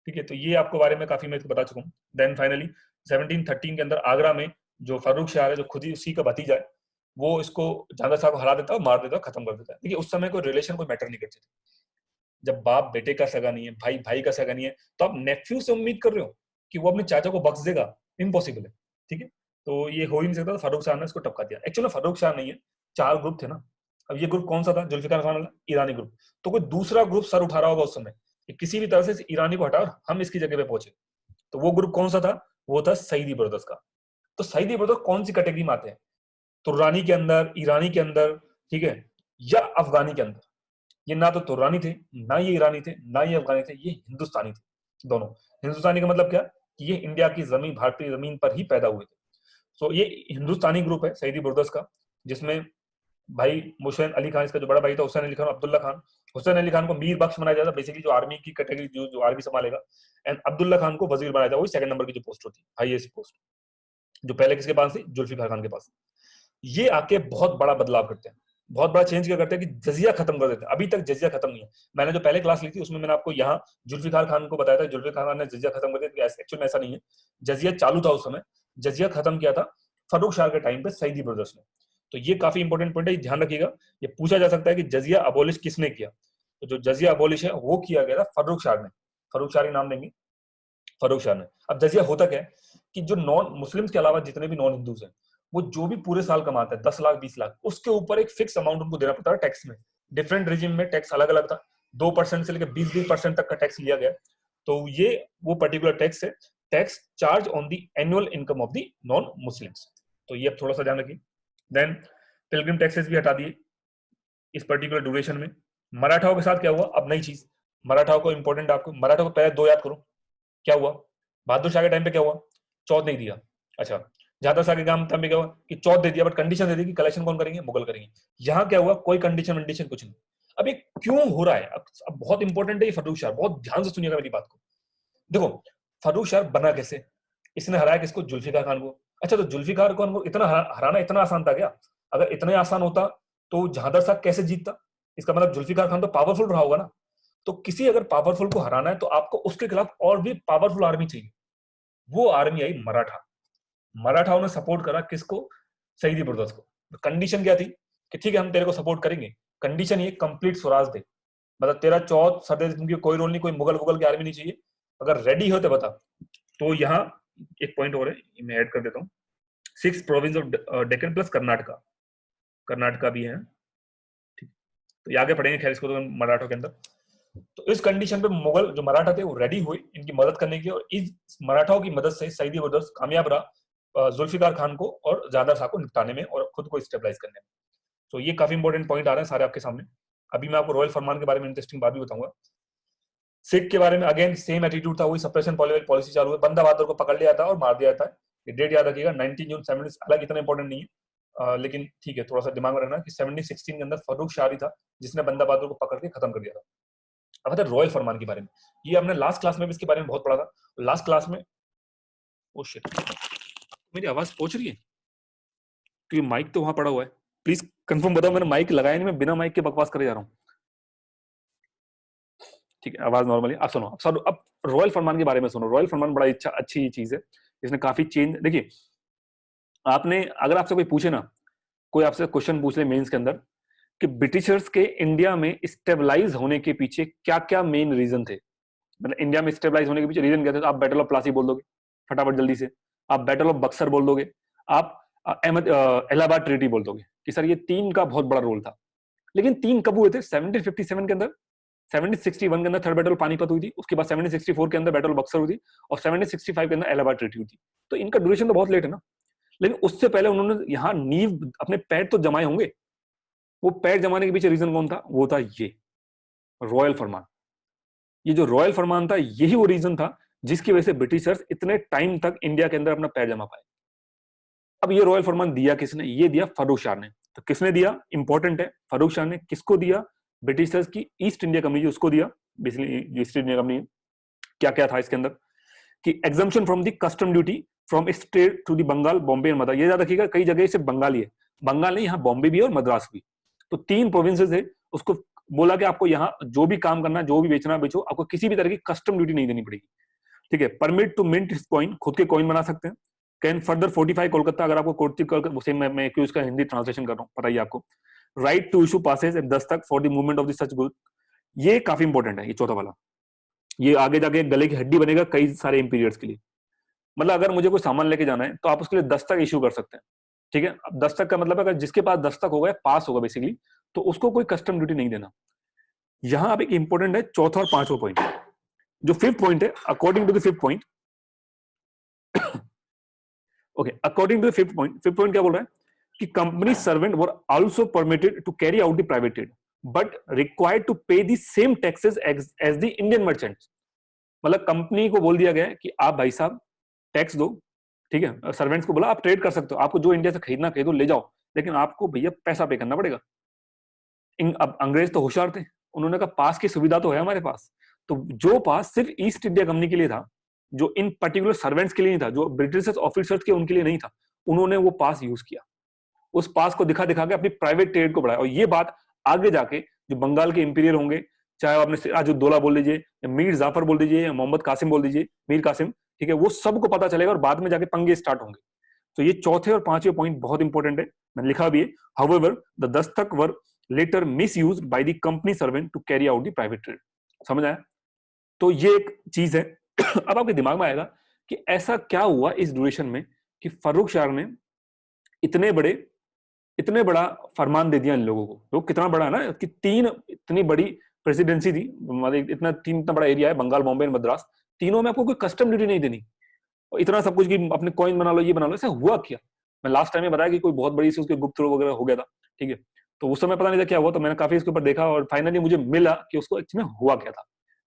Speaker 1: ठीक है। तो ये आपको बारे में काफी मैं बता चुका हूँ। देन फाइनली 1713 के अंदर आगरा में जो फारूक शाह है, जो खुद ही उसी का भतीजा है, वो इसको जहांगीर शाह को हरा देता है, मार देता है, खत्म कर देता है। देखिए उस समय कोई रिलेशन कोई मैटर नहीं करते थे। जब बाप बेटे का सगा नहीं है, भाई भाई का सगा नहीं है, तो आप नेफ्यू से उम्मीद कर रहे हो कि वो अपने चाचा को बख्श देगा, इम्पॉसिबल है, ठीक है। तो ये हो ही नहीं सकता। तो फारूक शाह ने इसको टपका दिया। एक्चुअली फारूक शाह नहीं है, 4 ग्रुप थे ना। अब ये ग्रुप कौन सा था, जुल्फिकार खान वाला ईरानी ग्रुप। तो कोई दूसरा ग्रुप सर उठा रहा होगा उस समय कि किसी भी तरह से ईरानी को हटाओ, हम इसकी जगह पे पहुंचे। तो वो ग्रुप कौन सा था? वो था सईदी ब्रदर्स का। तो सईदी ब्रदर्स कौन सी कैटेगरी में आते हैं? तुर्रानी के अंदर, ईरानी के अंदर, ठीक है, या अफगानी के अंदर? ये ना तो तुर्रानी थे, ना ये ईरानी थे, ना ये अफगानी थे, ये हिंदुस्तानी थे दोनों। हिंदुस्तानी का मतलब क्या? कि ये इंडिया की जमीन, भारतीय जमीन पर ही पैदा हुए थे। सो ये हिंदुस्तानी ग्रुप है सईदी ब्रदर्स का, जिसमें भाई हुसैन अली खान, इसका जो बड़ा भाई था हुसैन अली खान, अब्दुल्ला खान। हुसैन अली खान को मीर बख्श बनाया जाता, बेसिकली जो आर्मी की कैटेगरी, जो आर्मी संभालेगा। एंड अब्दुल्ला खान को वजीर बनाया जाता, वही सेकंड नंबर की जो पोस्ट होती है, हाईएस्ट पोस्ट, जो पहले किसके पास थी? जुल्फिकार खान के पास। ये आके बहुत बड़ा बदलाव करते हैं, बहुत बड़ा चेंज क्या करते हैं कि जजिया खत्म कर देते हैं। अभी तक जजिया खत्म नहीं है। मैंने जो पहले क्लास ली थी उसमें मैंने आपको यहाँ जुल्फिकार खान को बताया था, जुल्फिकार खान ने जजिया खत्म कर दिया। एक्चुअल में ऐसा नहीं है, जजिया चालू था उस समय, जजिया खत्म किया था फर्रुख शाह के टाइम पे सईदी ब्रदर्स ने। तो ये काफी इंपॉर्टेंट पॉइंट है, ध्यान रखिएगा। ये पूछा जा सकता है कि जजिया अबोलिश किसने किया? तो जो जजिया अबोलिश है वो किया गया था फर्रुख शाह ने। फर्रुख शाह नाम देंगे, फर्रुख शाह ने। अब जजिया होता क्या है कि जो नॉन मुस्लिम्स के अलावा जितने भी नॉन हिंदूज हैं, वो जो भी पूरे साल कमाते हैं 10 लाख 20 लाख, उसके ऊपर एक फिक्स अमाउंट उनको देना पड़ता है टैक्स में। डिफरेंट रिजिम में टैक्स अलग अलग था, 2% से लेकर 20% तक का टैक्स लिया गया। तो ये वो पर्टिकुलर टैक्स है, tax charge on the annual income of the non Muslims. तो ये अब थोड़ा सा ध्यान रखिए। देन पिलग्रिम टैक्सेस भी हटा दिए इस पर्टिकुलर ड्यूरेशन में। मराठाओं के साथ क्या हुआ? अब नई चीज, मराठाओं को इंपॉर्टेंट, आपको मराठाओं को पहले दो याद करो। क्या हुआ? बहादुर शाह के टाइम पे क्या हुआ? चौथ नहीं दिया। अच्छा, जादव शाह के टाइम पे क्या हुआ कि चौथ दे दिया, बट कंडीशन दे दी कि कलेक्शन कौन करेंगे? मुगल करेंगे। यहाँ क्या हुआ? कोई कंडीशन वंडीशन कुछ नहीं। अब ये क्यों हो रहा है? अब बहुत इंपॉर्टेंट है ये फर्रुख शाह, बहुत ध्यान से सुनिएगा मेरी बात को। देखो, फर्रुख शाह बना कैसे? इसने हराया किसको? जुल्फिकार खान को। अच्छा, तो जुल्फिकार खान को इतना हराना इतना आसान था क्या? अगर इतना आसान होता तो जहादर शाह कैसे जीतता? इसका मतलब जुल्फिकार खान तो पावरफुल रहा होगा ना। तो किसी अगर पावरफुल को हराना है तो आपको उसके खिलाफ और भी पावरफुल आर्मी चाहिए। वो आर्मी आई मराठा। मराठाओं ने सपोर्ट करा किसको? सईदी ब्रदर्स को। कंडीशन क्या थी कि ठीक है हम तेरे को सपोर्ट करेंगे, कंडीशन ये कंप्लीट स्वराज दे, मतलब तेरा चौथ सरदेश की कोई रोल नहीं, कोई मुगल वुगल की आर्मी नहीं चाहिए। अगर रेडी हो तो बता। तो यहाँ एक पॉइंट और है, मैं ऐड कर देता हूँ। 6 province of Deccan plus Karnataka, Karnataka भी है, ठीक। तो ये आगे पढ़ेंगे खैर इसको तो मराठों के अंदर। तो इस कंडीशन पे मुगल जो मराठा थे वो रेडी हुए इनकी मदद करने की, और इस मराठाओं की मदद से सईदी ब्रदर्स कामयाब रहा जुल्फिकार खान को और जादर शाह को निपटाने में और खुद को स्टेबलाइज करने में। तो ये काफी इंपॉर्टेंट पॉइंट आ रहे हैं सारे आपके सामने। अभी मैं आपको रॉयल फरमान के बारे में इंटरेस्टिंग बात भी बताऊंगा। सिख के बारे में अगेन सेम एटीट्यूड था, वही सप्रेशन पॉलिसी चालू है। बंदा बहादुर को पकड़ लिया था और मार दिया था। ये डेट याद रखिएगा, 19 जून 70। हालांकि इतना इंपॉर्टेंट नहीं है, लेकिन ठीक है थोड़ा सा दिमाग में रखना कि 1716 के अंदर फर्रुख शाह ही था जिसने बंदा बहादुर को पकड़ के खत्म कर दिया था। अब आता है रॉयल फरमान के बारे में। ये हमने लास्ट क्लास में भी इसके बारे में बहुत पढ़ा था। लास्ट क्लास में ओ शिट, मेरी आवाज पहुंच रही है? क्योंकि माइक तो वहां पड़ा हुआ है। प्लीज कंफर्म बताओ, मैंने माइक लगाया नहीं, मैं बिना माइक के बकवास करे जा रहा हूँ। ठीक है, आवाज नॉर्मली। अब सुनो, अब रॉयल फरमान के बारे में सुनो। रॉयल फरमान बड़ा अच्छी चीज है, इसने काफी चेंज। देखिए, आपने अगर आपसे कोई पूछे ना, कोई आपसे क्वेश्चन पूछ ले मेंस के अंदर कि ब्रिटिशर्स के इंडिया में स्टेबलाइज होने के पीछे क्या क्या मेन रीजन थे, मतलब इंडिया में स्टेबलाइज होने के पीछे रीजन क्या थे, तो आप बैटल ऑफ प्लासी बोल दोगे फटाफट जल्दी से। आप बैटल ऑफ बक्सर बोल दोगे। आप इलाहाबाद ट्रीटी बोल दोगे कि सर ये तीन का बहुत बड़ा रोल था। लेकिन तीन कब हुए थे? 1757 के अंदर, 1761 के अंदर थर्ड बैटल पानीपत हुई थी, उसके बाद 1764 के अंदर बैटल ऑफ बक्सर हुई थी, और 1765 के अंदर इलाहाबाद ट्रीटी हुई थी। तो इनका ड्यूरेशन तो बहुत लेट है ना, लेकिन उससे पहले उन्होंने यहाँ नींव अपने पैर तो जमाए होंगे। वो पैर जमाने के पीछे रीजन कौन था? वो था ये रॉयल फरमान। ये जो रॉयल फरमान था यही वो रीजन था जिसकी वजह से ब्रिटिशर्स इतने टाइम तक इंडिया के अंदर अपना पैर जमा पाए। अब ये रॉयल फरमान दिया किसने? ये दिया फर्रुख शाह ने। तो किसने दिया? इंपॉर्टेंट है, फर्रुख शाह ने। किसको दिया? ब्रिटिशर्स की ईस्ट इंडिया कंपनी उसको दिया। बेसिकली ईस्ट इंडिया कंपनी क्या क्या था इसके अंदर कि exemption from the custom duty from state to the Bengal, Bombay and Madras. ये याद रखिएगा, कई जगह सिर्फ बंगाल ही है, बंगाल नहीं, यहाँ बॉम्बे भी है और मद्रास भी। तो 3 प्रोविंसेस है। उसको बोला कि आपको यहाँ जो भी काम करना, जो भी बेचना बेचो, आपको किसी भी तरह की कस्टम ड्यूटी नहीं देनी पड़ेगी। ठीक है। Permit to mint his coin, खुद के कॉइन बना सकते हैं। कैन फर्दर फोर्टिफाई कोलकाता, अगर आपको कोलकाता, मैं क्यों इसका हिंदी ट्रांसलेशन कर रहा हूँ पता ही आपको। Right to issue passes at 10 तक for the movement of the such good. ये काफी इंपॉर्टेंट है, ये चौथा वाला। ये आगे जाके गले की हड्डी बनेगा कई सारे इंपीरियड्स के लिए। मतलब अगर मुझे कोई सामान लेके जाना है तो आप उसके लिए दस्तक इशू कर सकते हैं। ठीक है। अब दस्तक का मतलब अगर जिसके पास दस्तक होगा, पास होगा बेसिकली, तो उसको कोई कस्टम ड्यूटी नहीं देना। यहां अब एक इंपॉर्टेंट है चौथा और पांचवा पॉइंट। जो फिफ्थ पॉइंट है, according to the fifth point, okay, according to fifth point क्या बोल रहा है कि company servant were also permitted to carry out the private trade but required to pay the same taxes as the Indian merchants. मतलब company को बोल दिया गया है कि आप भाई साहब टैक्स दो, ठीक है, सर्वेंट्स को बोला आप ट्रेड कर सकते हो, आपको जो इंडिया से खरीदना खरीदो ले जाओ, लेकिन आपको भैया पैसा पे करना पड़ेगा। अब अंग्रेज तो होशियार थे, उन्होंने कहा पास की सुविधा तो है हमारे पास, तो जो पास सिर्फ ईस्ट इंडिया कंपनी के लिए था, जो इन पर्टिकुलर सर्वेंट्स के लिए नहीं था, जो ब्रिटिश ऑफिसर्स के उनके लिए नहीं था, उन्होंने वो पास यूज किया। उस पास को दिखा दिखा के अपनी प्राइवेट ट्रेड को बढ़ाया। और ये बात आगे जाके जो बंगाल के इंपीरियर होंगे, चाहे आपने सिराजुद्दौला बोल लीजिए या मीर जाफर बोल दीजिए या मोहम्मद कासिम बोल दीजिए, मीर कासिम, ठीक है, वो सबको पता चलेगा और बाद में जाके पंगे स्टार्ट होंगे। तो ये चौथे और पांचवें पॉइंट बहुत इंपॉर्टेंट है, मैंने लिखा भी है। However the dastak were later misused by the company servant to carry out the private trade. समझ आया? तो ये एक चीज है। अब आपके दिमाग में आएगा कि ऐसा क्या हुआ इस ड्यूरेशन में कि फर्रुख शाह ने इतने बड़ा फरमान दे दिया इन लोगों को। तो कितना बड़ा है ना कि तीन इतनी बड़ी प्रेसिडेंसी थी, मतलब इतना बड़ा एरिया है, बंगाल, बॉम्बे, मद्रास, तीनों में आपको कोई कस्टम ड्यूटी नहीं देनी, और इतना सब कुछ कि अपने कॉइन बना लो, ये बना लो। ऐसा हुआ क्या? मैं लास्ट टाइम में बताया कि कोई बहुत बड़ी सी उसके गुप्त रोग वगैरह हो गया था, ठीक है, तो उस समय पता नहीं था क्या हुआ, तो मैंने काफी इसके ऊपर देखा और फाइनली मुझे मिला कि उसको एक्चुअली में हुआ क्या था।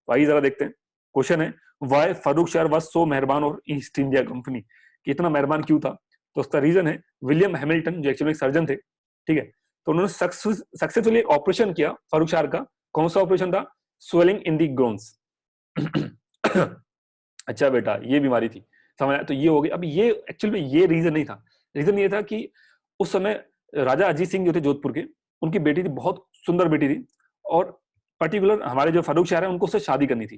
Speaker 1: तो आइए जरा देखते हैं। क्वेश्चन है, why Farrukh Shah was so मेहरबान और ईस्ट इंडिया कंपनी, कि इतना मेहरबान क्यों था? तो उसका रीजन है विलियम हैमिल्टन, जो एक्चुअली एक सर्जन थे, ठीक है, तो उन्होंने सक्सेसफुली ऑपरेशन किया फर्रुख शाह का। कौन सा ऑपरेशन था? स्वेलिंग इन दी ग्रोन्स। अच्छा बेटा, ये बीमारी थी, समझ आया? तो ये हो गई। अब ये एक्चुअली में ये रीजन नहीं था, रीजन ये था कि उस समय राजा अजीत सिंह जो थे जोधपुर के, उनकी बेटी थी, बहुत सुंदर बेटी थी, और पर्टिकुलर हमारे जो फर्रुख शाह है उनको उससे शादी करनी थी,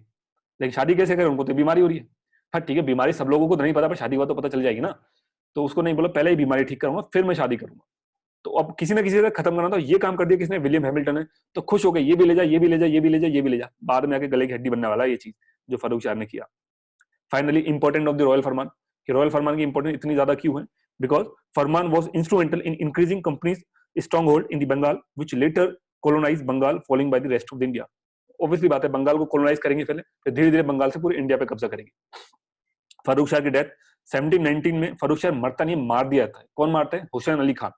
Speaker 1: लेकिन शादी कैसे करें, उनको तो बीमारी हो रही है। हाँ ठीक है, बीमारी सब लोगों को तो नहीं पता, पर शादी हुआ तो पता चल जाएगी ना। तो उसको नहीं बोला पहले ही बीमारी ठीक करूंगा फिर मैं शादी करूंगा। तो अब किसी ना किसी से खत्म करना था, ये काम कर दिया किसने? विलियम हैमिल्टन ने। तो खुश हो गए, ये भी ले जा, ये भी ले जा, ये भी ले जा, ये भी ले जा। बाद में आके गले की हड्डी बनने वाला है ये चीज जो फर्रुख शाह ने किया। Finally important of the royal farman, कि रॉयल फरमान की इंपॉर्टेंस इतनी ज्यादा क्यों है? Because farman was instrumental in increasing companies strong hold in the Bengal which later colonise Bengal following by the rest of the India. Obviously बात है, बंगाल को कॉलोनाइज करेंगे पहले, फिर धीरे धीरे बंगाल से पूरे इंडिया पे कब्जा करेंगे। फर्रुख शाह की डेथ 1719 में, फर्रुख शाह मरता नहीं, मार दिया था। कौन मारता है? Hussain Ali Khan,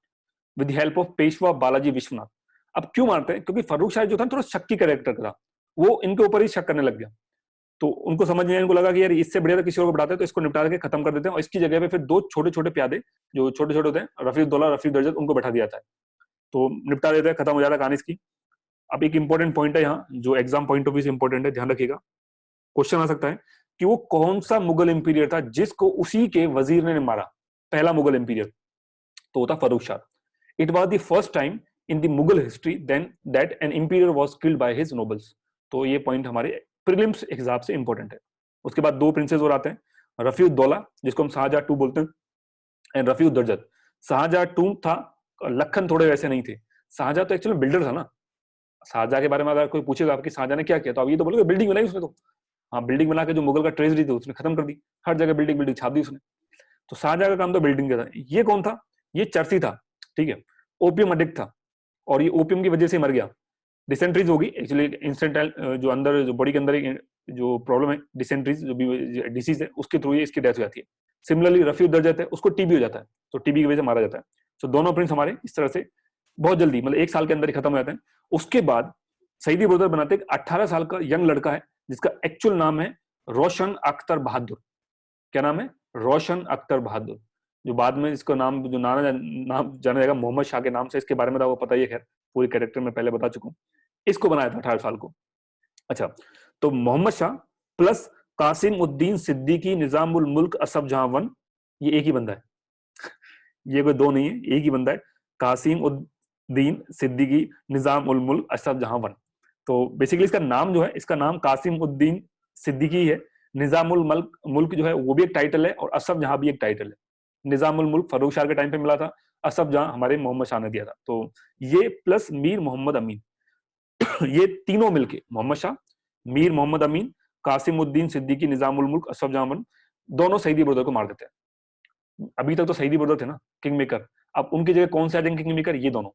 Speaker 1: with help of Peshwa Balaji Vishwanath. अब क्यों मारते हैं? क्योंकि फर्रुख शाह जो था थोड़ा शक्की कैरेक्टर का था, वो इनके ऊपर ही शक करने लग गया। तो उनको समझ नहीं आया, इनको लगा कि यार इससे बढ़िया तो किसी और को बढ़ाते हैं, तो इसको निपटा के खत्म कर देते हैं, और इसकी जगह पे फिर दो छोटे छोटे प्यादे जो छोटे छोटे होते हैं, रफीउद्दौला, रफीउद्दर्जत, उनको बैठा दिया था, तो निपटा देते हैं, खत्म हो जाता है कहानी इसकी। अब एक इंपॉर्टेंट पॉइंट है यहाँ, जो एग्जाम पॉइंट ऑफ व्यू से इंपॉर्टेंट है, ध्यान रखिएगा। क्वेश्चन आ सकता है कि वो कौन सा मुगल इंपीरियर था जिसको उसी के वजीर ने मारा, पहला मुगल इंपीरियर? तो वो था Farrukh Shah. It was the first time in the Mughal history then that an emperor was killed by his nobles. तो ये पॉइंट हमारे प्रीलिम्स हिसाब से इंपॉर्टेंट है। उसके बाद दो प्रिंसेस और आते हैं, रफीउद्दौला जिसको हम शाहजहां टू बोलते हैं, एंड रफीउद्दर्जत। शाहजहां टू था, लखन थोड़े वैसे नहीं थे। शाहजहां तो एक्चुअली बिल्डर था ना। शाहजहां के बारे में अगर कोई पूछेगा आपकी शाहजहां ने क्या किया, तो आप ये तो बोलोगे बिल्डिंग बनाई उसने तो। हाँ, बिल्डिंग बना के जो मुगल का ट्रेजरी थी उसने खत्म कर दी, हर जगह बिल्डिंग बिल्डिंग छाप दी उसने। तो शाहजहां का काम तो बिल्डिंग का था। ये कौन था? ये चर्सी था, ठीक है, ओपियम एडिक्ट था, और ये ओपियम की वजह से मर गया। डिसेंट्रीज होगी एक्चुअली, इंस्टेंट जो अंदर जो बॉडी के अंदर जो प्रॉब्लम है, डिसेंट्रीज जो भी डिसीज है, उसके थ्रू ये इसकी डेथ हो जाती है। सिमिलरली रफीउद्दर्जत है, उसको टीबी हो जाता है, तो टीबी की वजह से मारा जाता है। तो दोनों प्रिंस हमारे इस तरह से बहुत जल्दी, मतलब एक साल के अंदर ही खत्म हो जाते हैं। उसके बाद सईदी बुरदर बनाते हैं 18 साल का यंग लड़का है जिसका एक्चुअल नाम है रोशन अख्तर बहादुर। क्या नाम है? रोशन अख्तर बहादुर, जो बाद में इसका नाम जो नाम जाना जाएगा मोहम्मद शाह के नाम से। इसके बारे में था वो पता ही है, खैर पूरी कैरेक्टर में पहले बता चुका हूं। इसको बनाया था 18 साल को। अच्छा, तो मोहम्मद शाह प्लस कासिम उद्दीन सिद्दीकी निजामुल मुल्क असफ जहां वन, ये एक ही बंदा है। ये कोई दो नहीं है, एक ही बंदा है, कासिम उद्दीन सिद्दीकी निजाम उल मुल्क असफ जहां वन। तो बेसिकली इसका नाम जो है, इसका नाम कासिम उद्दीन सिद्दीकी है। निजामुल मुल्क जो है वो भी एक टाइटल है, और असफ जहां भी एक टाइटल है। निजामुल मुल्क फर्रुख शाह के टाइम पे मिला था, असफ जहां हमारे मोहम्मद शाह ने दिया था। तो ये प्लस मीर मोहम्मद अमीन, ये तीनों मिलके, मोहम्मद शाह, मीर मोहम्मद अमीन, कासिम उद्दीन सिद्दीकी, निजामुल मुल्क असफ जहां वन, दोनों सईदी ब्रदर को मार देते हैं। अभी तक तो सईदी ब्रदर थे ना किंग मेकर, अब उनकी जगह कौन से आ जाएंगे किंग मेकर? ये दोनों,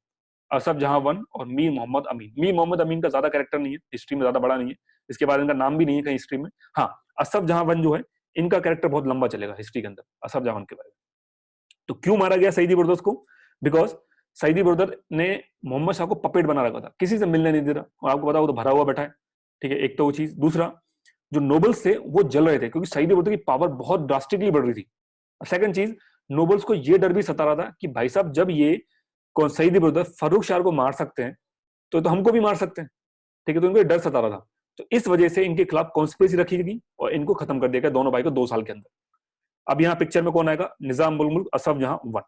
Speaker 1: असफ जहां वन और मीर मोहम्मद अमीन। मीर मोहम्मद अमीन का ज्यादा कैरेक्टर नहीं है हिस्ट्री में, ज्यादा बड़ा नहीं है, इसके बाद इनका नाम भी नहीं है कहीं हिस्ट्री में। हाँ, असफ जहां वन जो है, इनका कैरेक्टर बहुत लंबा चलेगा हिस्ट्री के अंदर, असफ जहां वन के बारे में। तो क्यों मारा गया सईदी बुरदस को? बिकॉज सईदी बुरदर ने मोहम्मद शाह को पपेट बना रखा था, किसी से मिलने नहीं दे रहा, और आपको पता वो तो भरा हुआ बैठा है, ठीक है, एक तो वो चीज। दूसरा, जो नोबल्स थे वो जल रहे थे क्योंकि सईदी बुरदर की पावर बहुत ड्रास्टिकली बढ़ रही थी। सेकंड चीज, नोबल्स को ये डर भी सता रहा था कि भाई साहब जब ये कौन सईदी बुरदर फर्रुख शाह को मार सकते हैं तो हमको भी मार सकते हैं, ठीक है, तो इनको डर सता रहा था। तो इस वजह से इनके खिलाफ कॉन्स्पिरेसी रखी गई और इनको खत्म कर दिया गया दोनों भाई को 2 साल के अंदर। अब यहाँ पिक्चर में कौन आएगा? निजाम उल मुल्क असफ जहां वन।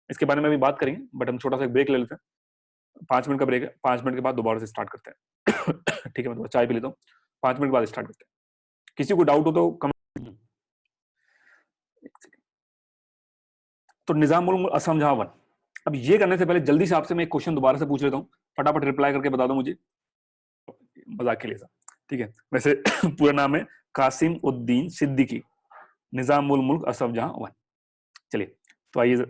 Speaker 1: इसके बारे में भी बात करेंगे, बट हम छोटा सा ब्रेक ले लेते हैं। 5 मिनट का ब्रेक है, 5 मिनट के बाद दोबारा से स्टार्ट करते हैं। ठीक है, मैं तो चाय पी लेता हूँ, 5 मिनट के बाद स्टार्ट करते हैं। किसी को डाउट हो तो कमेंट। तो निजाम उल मुल्क असफ जहां वन। अब ये करने से पहले जल्दी से आपसे मैं एक क्वेश्चन दोबारा से पूछ लेता हूँ, फटाफट रिप्लाई करके बता दो मुझे, मजाक के लिए सा, ठीक है। वैसे पूरा नाम है कासिम उद्दीन सिद्दीकी, निजाम उल मुल्क असफ जहां वन। चलिए, तो आइए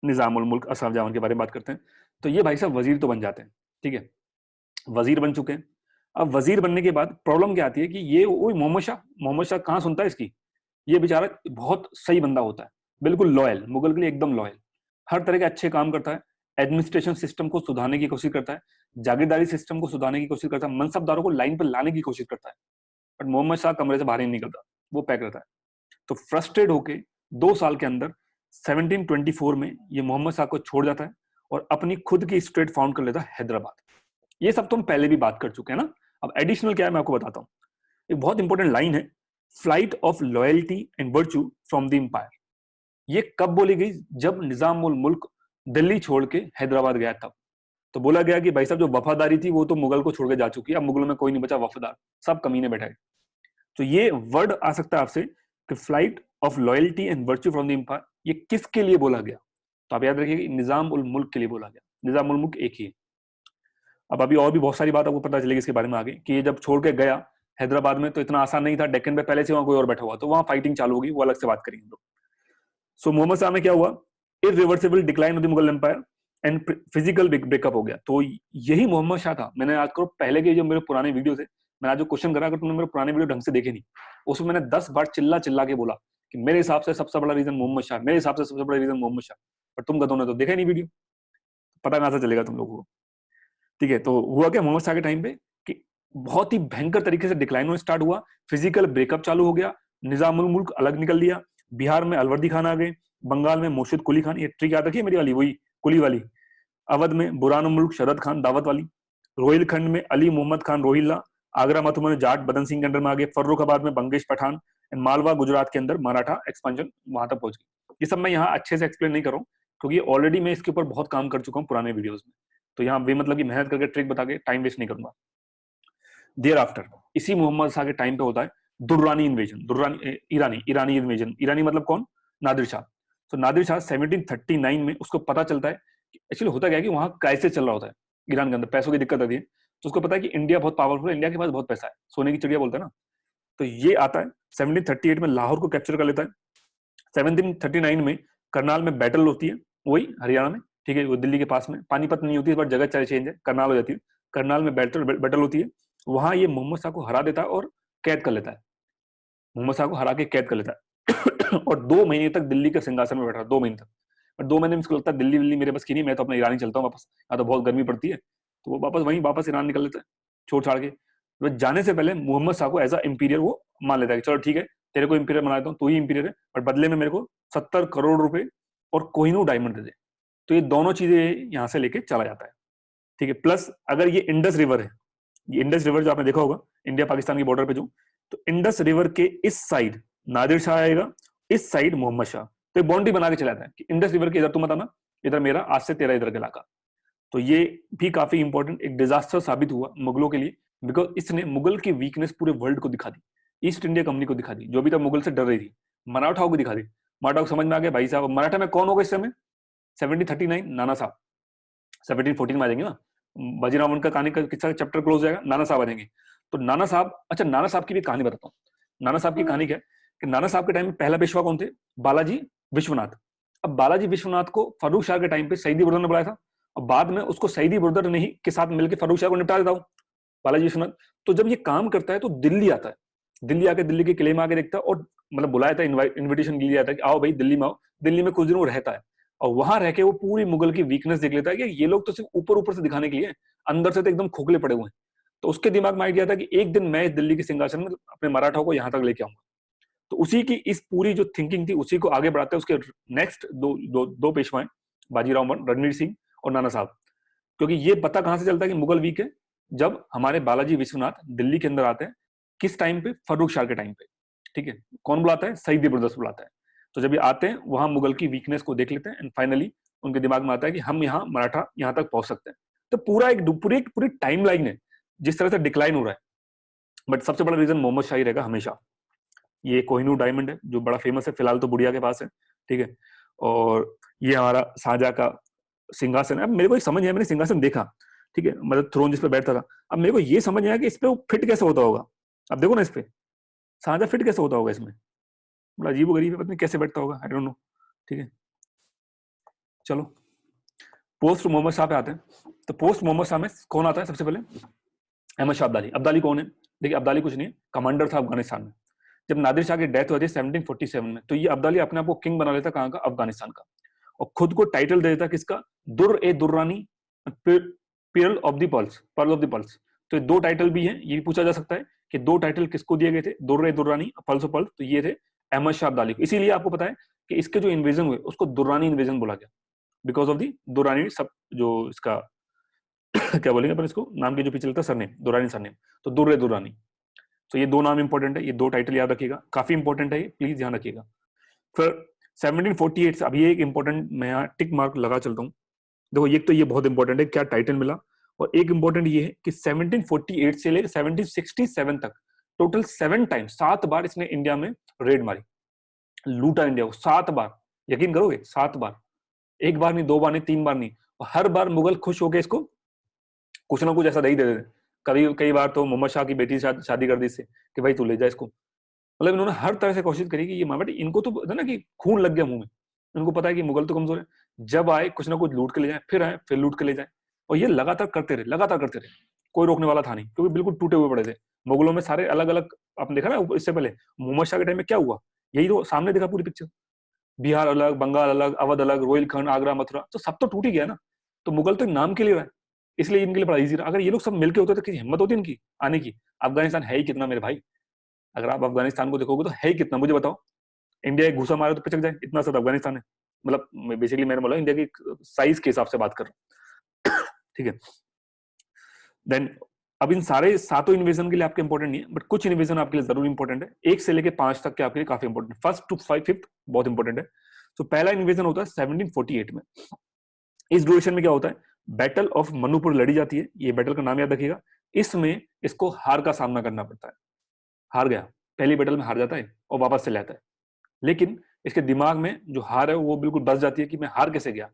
Speaker 1: निजाम उल मुल्क असफ जहां वन के बारे में बात करते हैं। तो ये भाई साहब वजीर तो बन जाते हैं, ठीक है, वजीर बन चुके हैं। अब वजीर बनने के बाद प्रॉब्लम क्या आती है कि ये वही मोहम्मद शाह कहाँ सुनता है इसकी? ये बेचारा बहुत सही बंदा होता है, बिल्कुल लॉयल, मुगल के लिए एकदम लॉयल, हर तरह के अच्छे काम करता है, एडमिनिस्ट्रेशन सिस्टम को सुधारने की कोशिश करता है, जागीरदारी सिस्टम को सुधारने की कोशिश करता है, मनसबदारों को लाइन पर लाने की कोशिश करता है। बट मोहम्मद शाह कमरे से बाहर ही नहीं निकलता, वो पैक रहता है। तो फ्रस्ट्रेट होके 2 साल के अंदर 1724 में ये मोहम्मद शाह को छोड़ जाता है और अपनी खुद की स्टेट फाउंड कर लेता है, हैदराबाद। ये सब तो हम पहले भी बात कर चुके हैं ना। अब एडिशनल क्या है मैं आपको बताता हूँ। एक बहुत इंपॉर्टेंट लाइन है, flight of loyalty and virtue from the empire. ये कब बोली गई? जब निजाम उल मुल्क दिल्ली छोड़ के हैदराबाद गया तब। तो बोला गया कि भाई साहब जो वफादारी थी वो तो मुगल को छोड़ के जा चुकी है, अब मुगलों में कोई नहीं बचा वफादार, सब कमीने बैठे। तो ये वर्ड आ सकता है आपसे कि flight of loyalty and virtue from the empire, ये किसके लिए बोला गया? तो आप याद रखिए निजाम उल मुल्क के लिए बोला गया। निजाम उल मुल्क एक ही है। अब अभी और भी बहुत सारी बात आपको पता चलेगी इसके बारे में आगे, कि ये जब छोड़ के गया हैदराबाद में तो इतना आसान नहीं था, डेक्कन पे पहले से वहां कोई और बैठा हुआ, तो वहां फाइटिंग चालू होगी, वो अलग से बात करेंगे हम लोग। सो मोहम्मद शाह में क्या हुआ? Irreversible decline of the Mughal empire and physical breakup हो गया। तो यही मोहम्मद शाह था। मैंने आज करो पहले के जो मेरे पुराने वीडियो थे, मैंने आज जो क्वेश्चन करा, अगर तुमने मेरे पुराने वीडियो ढंग से देखे नहीं, उसमें मैंने 10 बार चिल्ला चिल्ला के बोला कि मेरे हिसाब से सबसे बड़ा रीजन मोहम्मद शाह, मेरे हिसाब से सबसे बड़ा रीजन मोहम्मद शाह। पर तुम गधों ने तो देखा ही नहीं वीडियो, पता कहां से चलेगा तुम लोगों को? ठीक है, तो हुआ क्या मोहम्मद शाह के टाइम पे कि बहुत ही भयंकर तरीके से डिक्लाइन होना स्टार्ट हुआ, फिजिकल ब्रेकअप चालू हो गया, निजामुल मुल्क अलग निकल दिया, बिहार में अलवर्दी खान आ गए, बंगाल में मुर्शिद कुली खान, ये ट्रिक याद रखिए मेरी वाली, वही कुली वाली, अवध में बुरहानुल मुल्क शरद खान दावत वाली, रोहिलखंड में अली मोहम्मद खान रोहिल्ला, आगरा मथुरा में जाट बदन सिंह के अंडर में आ गए, फर्रुखाबाद में बंगेश पठान, एंड मालवा गुजरात के अंदर मराठा एक्सपेंशन वहां तक पहुंच गई। ये सब मैं यहाँ अच्छे से एक्सप्लेन नहीं कर रहा हूँ क्योंकि ऑलरेडी मैं इसके ऊपर बहुत काम कर चुका हूँ पुराने वीडियोस में, तो यहाँ बेमतलब की मेहनत करके ट्रिक बता के टाइम वेस्ट नहीं करूंगा। देयर आफ्टर इसी मोहम्मद शाह के टाइम पे होता है दुर्रानी इन्वेजन, दुर्रानी ईरानी इन्वेजन। ईरानी मतलब कौन? नादिर शाह। तो नादिर शाह 1739 में उसको पता चलता है कि एक्चुअली होता क्या है कि वहां क्राइसिस चल रहा होता है ईरान के अंदर, पैसों की दिक्कत आती है, तो उसको पता है कि इंडिया बहुत पावरफुल है, इंडिया के पास बहुत पैसा है, सोने की चिड़िया बोलते हैं ना। तो ये आता है 1738 में लाहौर को कैप्चर कर लेता है। 1739 में करनाल में बैटल होती है, वही हरियाणा में, ठीक है, वो दिल्ली के पास में, पानीपत नहीं होती है बट जगह चेंज है, करनाल हो जाती है। करनाल में बैटल होती है, वहां ये मोहम्मद शाह को हरा देता है और कैद कर लेता है, मोहम्मद शाह को हरा के कैद कर लेता है और 2 महीने तक दिल्ली के सिंहासन में बैठा, 2 महीने तक। और 2 महीने में इसको लगता है दिल्ली मेरे बस की नहीं, मैं तो अपना ईरान ही चलता हूँ वापस, यहाँ तो बहुत गर्मी पड़ती है, तो वो वापस ईरान निकल लेता है छोड़ छाड़ के। तो जाने से पहले मोहम्मद शाह को एज अ इंपीरियर वो मान लेता है, चलो ठीक है तेरे को इंपीरियर बना देता हूँ, तू ही इंपीरियर है, बट बदले में मेरे को 70 करोड़ रुपए और कोहिनूर डायमंड दे दे। तो ये दोनों चीजें यहाँ से लेके चला जाता है, ठीक है। प्लस अगर ये इंडस रिवर है, ये इंडस रिवर जो आपने देखा होगा इंडिया पाकिस्तान की बॉर्डर पे जो, तो इंडस रिवर के इस साइड नादिर शाह आएगा, इस साइड मोहम्मद शाह, तो एक बाउंड्री बना के चला जाता है कि इंडस रिवर के इधर तुम मत आना, इधर मेरा, आज से तेरा इधर का इलाका। तो ये भी काफी इंपॉर्टेंट एक डिजास्टर साबित हुआ मुगलों के लिए, बिकॉज इसने मुगल की वीकनेस पूरे वर्ल्ड को दिखा दी, ईस्ट इंडिया कंपनी को दिखा दी, जो भी तक मुगल से डर रही थी, मराठाओं को दिखा दी। मराठा को समझ में आ गया भाई साहब मराठा में कौन होगा इस समय? 1739 नाना साहब, 1714 में आ जाएंगे ना, बाजीराव का कहानी का किस्सा चैप्टर क्लोज हो जाएगा, नाना साहब आ जाएंगे। तो नाना साहब, अच्छा नाना साहब की भी कहानी बताता हूँ। नाना साहब की कहानी क्या है कि नाना साहब के टाइम में पहला पेशवा कौन थे? बालाजी विश्वनाथ। अब बालाजी विश्वनाथ को फर्रुख शाह के टाइम पे सईदी बुरदर ने बुलाया था, और बाद में उसको सईदी बुरदर ने ही के साथ मिलकर फर्रुख शाह को निपटा देता हूँ, बालाजी विश्वनाथ। तो जब ये काम करता है तो दिल्ली आता है, दिल्ली आके दिल्ली के किले में आके देखता है और मतलब बुलाया था, इन्विटेशन के लिए आता है कि आओ भाई दिल्ली में आओ। दिल्ली में कुछ दिन वो रहता है, और वहां रह के वो पूरी मुगल की वीकनेस देख लेता है कि ये लोग तो सिर्फ ऊपर ऊपर से दिखाने के लिए, अंदर से तो एकदम खोखले पड़े हुए हैं। तो उसके दिमाग में आइडिया था कि एक दिन मैं इस दिल्ली के सिंहासन में अपने मराठाओं को यहाँ तक लेके आऊंगा। तो उसी की इस पूरी जो थिंकिंग थी उसी को आगे बढ़ाते हैं उसके नेक्स्ट दो पेशवाएं, बाजीराव रणवीर सिंह और नाना साहब। क्योंकि ये पता कहां से चलता है कि मुगल वीक है, जब हमारे बालाजी विश्वनाथ दिल्ली के अंदर आते हैं। किस टाइम पे? फर्रुख शाह के टाइम पे। ठीक है, कौन बुलाता है? सईद ब्रदर्स बुलाता है। तो जब ये आते हैं वहां मुगल की वीकनेस को देख लेते हैं एंड फाइनली उनके दिमाग में आता है कि हम यहाँ मराठा यहाँ तक पहुंच सकते हैं। तो पूरा एक पूरी पूरी टाइम लाइन है जिस तरह से डिक्लाइन हो रहा है। बट सबसे बड़ा रीजन मोहम्मद शाही रहेगा हमेशा। ये कोहिनूर डायमंड है जो बड़ा फेमस है, फिलहाल तो बुढ़िया के पास है। ठीक है, और ये हमारा शाहजहां का सिंहासन है। अब मेरे को एक समझ नहीं आया, मैंने सिंहासन देखा, ठीक है, मतलब थ्रोन जिस पे बैठता था। अब मेरे को ये समझ नहीं आया कि इस पे वो फिट कैसे होता होगा। अब देखो ना, इस पे शाहजहां फिट कैसे होता होगा इसमें, बड़ा अजीब गरीब है, पता नहीं कैसे बैठता होगा, आई डोंट नो। ठीक है, चलो पोस्ट मोहम्मद शाह पे आते हैं। तो पोस्ट मोहम्मद शाह में कौन आता है सबसे पहले? अहमद शाह अब्दाली। अब्दाली कौन है? देखिए, अब्दाली कुछ नहीं है, कमांडर था अफगानिस्तान में। जब नादिर शाह की डेथ हुई थी 1747 में, तो ये अब्दाली अपने आप को किंग बना लेता, कहाँ का? अफगानिस्तान का। और खुद को टाइटल दे देता किसका? Durr e Durrani, pearl of the pearls, pearl of the pearls. तो ये दो टाइटल भी हैं, ये भी पूछा जा सकता है कि दो टाइटल किसको दिए गए थे, दुर e Durrani, pulse of pulse. तो ये थे अहमद शाह अब्दाली को। इसीलिए आपको पता है कि इसके जो इन्वेजन हुए उसको दुर्रानी इन्वेजन बोला गया, बिकॉज ऑफ दी दुर्रानी सब जो इसका क्या बोलेंगे अपन इसको, नाम के जो पीछे चलता है सरनेम, दुर्रानी सरनेम। तो दुर ए दुर्रानी। तो ये दो नाम इंपॉर्टेंट है, ये दो टाइटल याद रखिएगा, काफी इंपॉर्टेंट है ये, प्लीज ध्यान रखिएगा। फिर 1748 से, अब ये एक इंपॉर्टेंट, मैं यहाँ टिक मार्क लगा चलता हूँ। देखो ये तो ये बहुत इंपॉर्टेंट है, क्या टाइटल मिला। और एक इंपॉर्टेंट ये है कि 1748 से लेकर 1767 तक टोटल 7 टाइम, 7 बार इसने इंडिया में रेड मारी, लूटा इंडिया को 7 बार। यकीन करोगे? 7 बार, एक बार नहीं, 2 बार नहीं, 3 बार नहीं। और हर बार मुगल खुश होकर इसको कुछ ना कुछ ऐसा दे ही देते थे। कभी कई बार तो मोहम्मद शाह की बेटी शादी कर दी इससे कि भाई तू ले जा इसको। मतलब इन्होंने हर तरह से कोशिश करी कि ये बट इनको तो ना कि खून लग गया मुंह में। इनको पता है कि मुगल तो कमजोर है, जब आए कुछ ना कुछ लूट के ले जाए, फिर आए फिर लूट के ले जाए। और ये लगातार करते रहे, लगातार करते रहे, कोई रोकने वाला था नहीं, क्योंकि बिल्कुल टूटे हुए पड़े थे। मुगलों में सारे अलग अलग, आपने देखा ना इससे पहले मोहम्मद शाह के टाइम में क्या हुआ, यही तो सामने देखा पूरी पिक्चर। बिहार अलग, बंगाल अलग, अवध अलग, रोहिलखंड, आगरा, मथुरा, तो सब तो टूट ही गया ना। तो मुगल तो नाम के लिए रहा है, इसलिए इनके लिए बड़ा इजी रहा। अगर ये लोग सब मिलके होते तो किसी हिम्मत होती इनकी आने की। अफगानिस्तान है ही कितना मेरे भाई, अगर आप अफगानिस्तान को देखोगे तो है ही कितना, मुझे बताओ। इंडिया एक घूसा मारे तो पिचक जाए, इतना सा अफगानिस्तान है। मतलब बेसिकली मैंने बोला इंडिया की साइज के हिसाब से बात कर रहा हूँ। ठीक है, देन अब इन सारे सातों इन्वेजन के लिए आपके इंपॉर्टेंट नहीं है, बट कुछ इन्वेजन आपके लिए जरूर इंपॉर्टेंट है, 1 से लेकर 5 तक के आपके लिए काफी इंपॉर्टेंट है। फर्स्ट टू 5th बहुत इंपॉर्टेंट है। तो पहला इन्वेजन होता है 1748 में। इस ड्यूरेशन में क्या होता है? बैटल ऑफ मनुपुर लड़ी जाती है। ये बैटल का नाम याद रखिएगा। इसमें इसको हार का सामना करना पड़ता है, हार गया, पहली बैटल में हार जाता है और वापस चले आता है। लेकिन इसके दिमाग में जो हार है वो बिल्कुल बस जाती है कि मैं हार कैसे गया।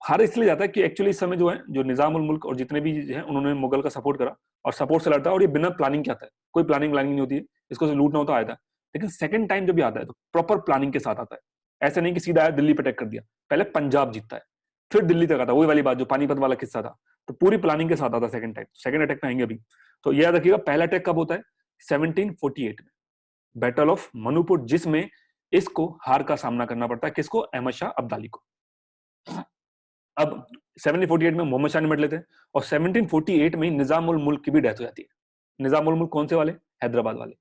Speaker 1: हार इसलिए जाता है कि एक्चुअली इस समय जो है, जो निजाम उल मुल्क और जितने भी हैं उन्होंने मुगल का सपोर्ट करा और सपोर्ट से लड़ता है, और ये बिना प्लानिंग के आता है, कोई प्लानिंग नहीं होती है, इसको लूटना होता आया था। लेकिन सेकंड टाइम जब भी आता है तो प्रॉपर प्लानिंग के साथ आता है। ऐसा नहीं कि सीधा आया दिल्ली पे अटैक कर दिया, पहले पंजाब जीतता है फिर दिल्ली तक आता है। वही वाली बात जो पानीपत वाला किस्सा था, तो पूरी प्लानिंग के साथ आता है सेकंड टाइम। सेकंड अटैक में आएंगे अभी। तो याद रखिएगा पहला अटैक कब होता है? 1748 में, बैटल ऑफ मनुपुर, जिसमें इसको हार का सामना करना पड़ता है। किसको? अहमद शाह अब्दाली को। अब 1748 में मोहम्मद शाह निपट लेते हैं और 1748 में निजाम उल मुल्क की भी डेथ हो जाती है। निजाम उल मुल्क कौन से वाले? हैदराबाद वाले।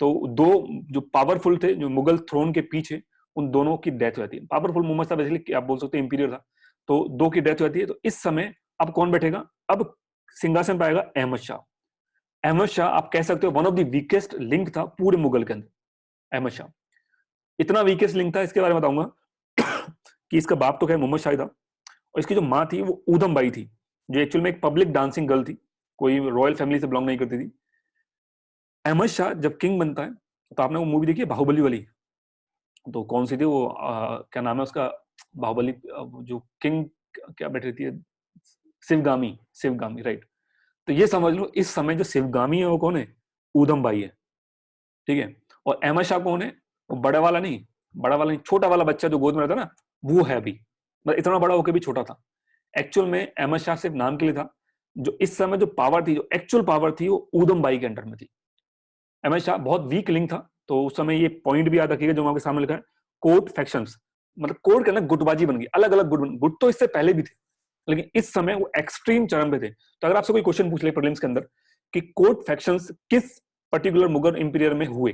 Speaker 1: तो दो जो पावरफुल थे, जो मुगल थ्रोन के पीछे, उन दोनों की डेथ हो जाती है। पावरफुल मोहम्मद शाह बेसिकली आप बोल सकते हैं इंपीरियर था, तो दो की डेथ हो जाती है। तो इस समय अब कौन बैठेगा? अब सिंहासन पर आएगा अहमद शाह। अहमद शाह आप कह सकते हो one of the weakest link था पूरे मुगल के अंदर। अहमद शाह इतना वीकेस्ट लिंक था, इसके बारे में बताऊंगा कि इसका बाप तो खैर मोहम्मद शाह था, और इसकी जो माँ थी वो ऊधम बाई थी, जो एक्चुअल में एक पब्लिक डांसिंग गर्ल थी, कोई रॉयल फैमिली से बिलोंग नहीं करती थी। अहमद शाह जब किंग बनता है, तो आपने वो मूवी देखी है बाहुबली वाली? तो कौन सी थी वो, क्या नाम है उसका, बाहुबली जो किंग क्या बैठ रही थी, शिवगामी, शिवगामी, राइट। तो ये समझ लो इस समय जो शिवगामी है वो कौन है? ऊधम बाई है। ठीक है, और अहमद शाह कौन है? वो बड़ा वाला नहीं, बड़ा वाला नहीं, छोटा वाला बच्चा जो गोद में रहता ना, वो है अभी, मतलब इतना बड़ा होकर भी छोटा था। एक्चुअल में अहमद शाह सिर्फ नाम के लिए था। जो इस समय जो पावर थी, जो एक्चुअल पावर थी, वो ऊधम बाई के अंडर में थी। अहमद शाह बहुत वीक लिंक था। तो उस समय ये पॉइंट भी याद रखिएगा जो वहां के सामने लिखा है, कोर्ट फैक्शंस। मतलब कोर्ट के अंदर गुटबाजी बन गई, अलग अलग गुट तो इससे पहले भी थे, लेकिन इस समय वो एक्सट्रीम चरम पे थे। तो अगर आपसे कोई क्वेश्चन पूछ ले प्रीलिम्स के अंदर कि कोर्ट फैक्शंस किस पर्टिकुलर मुगल इंपीरियर में हुए,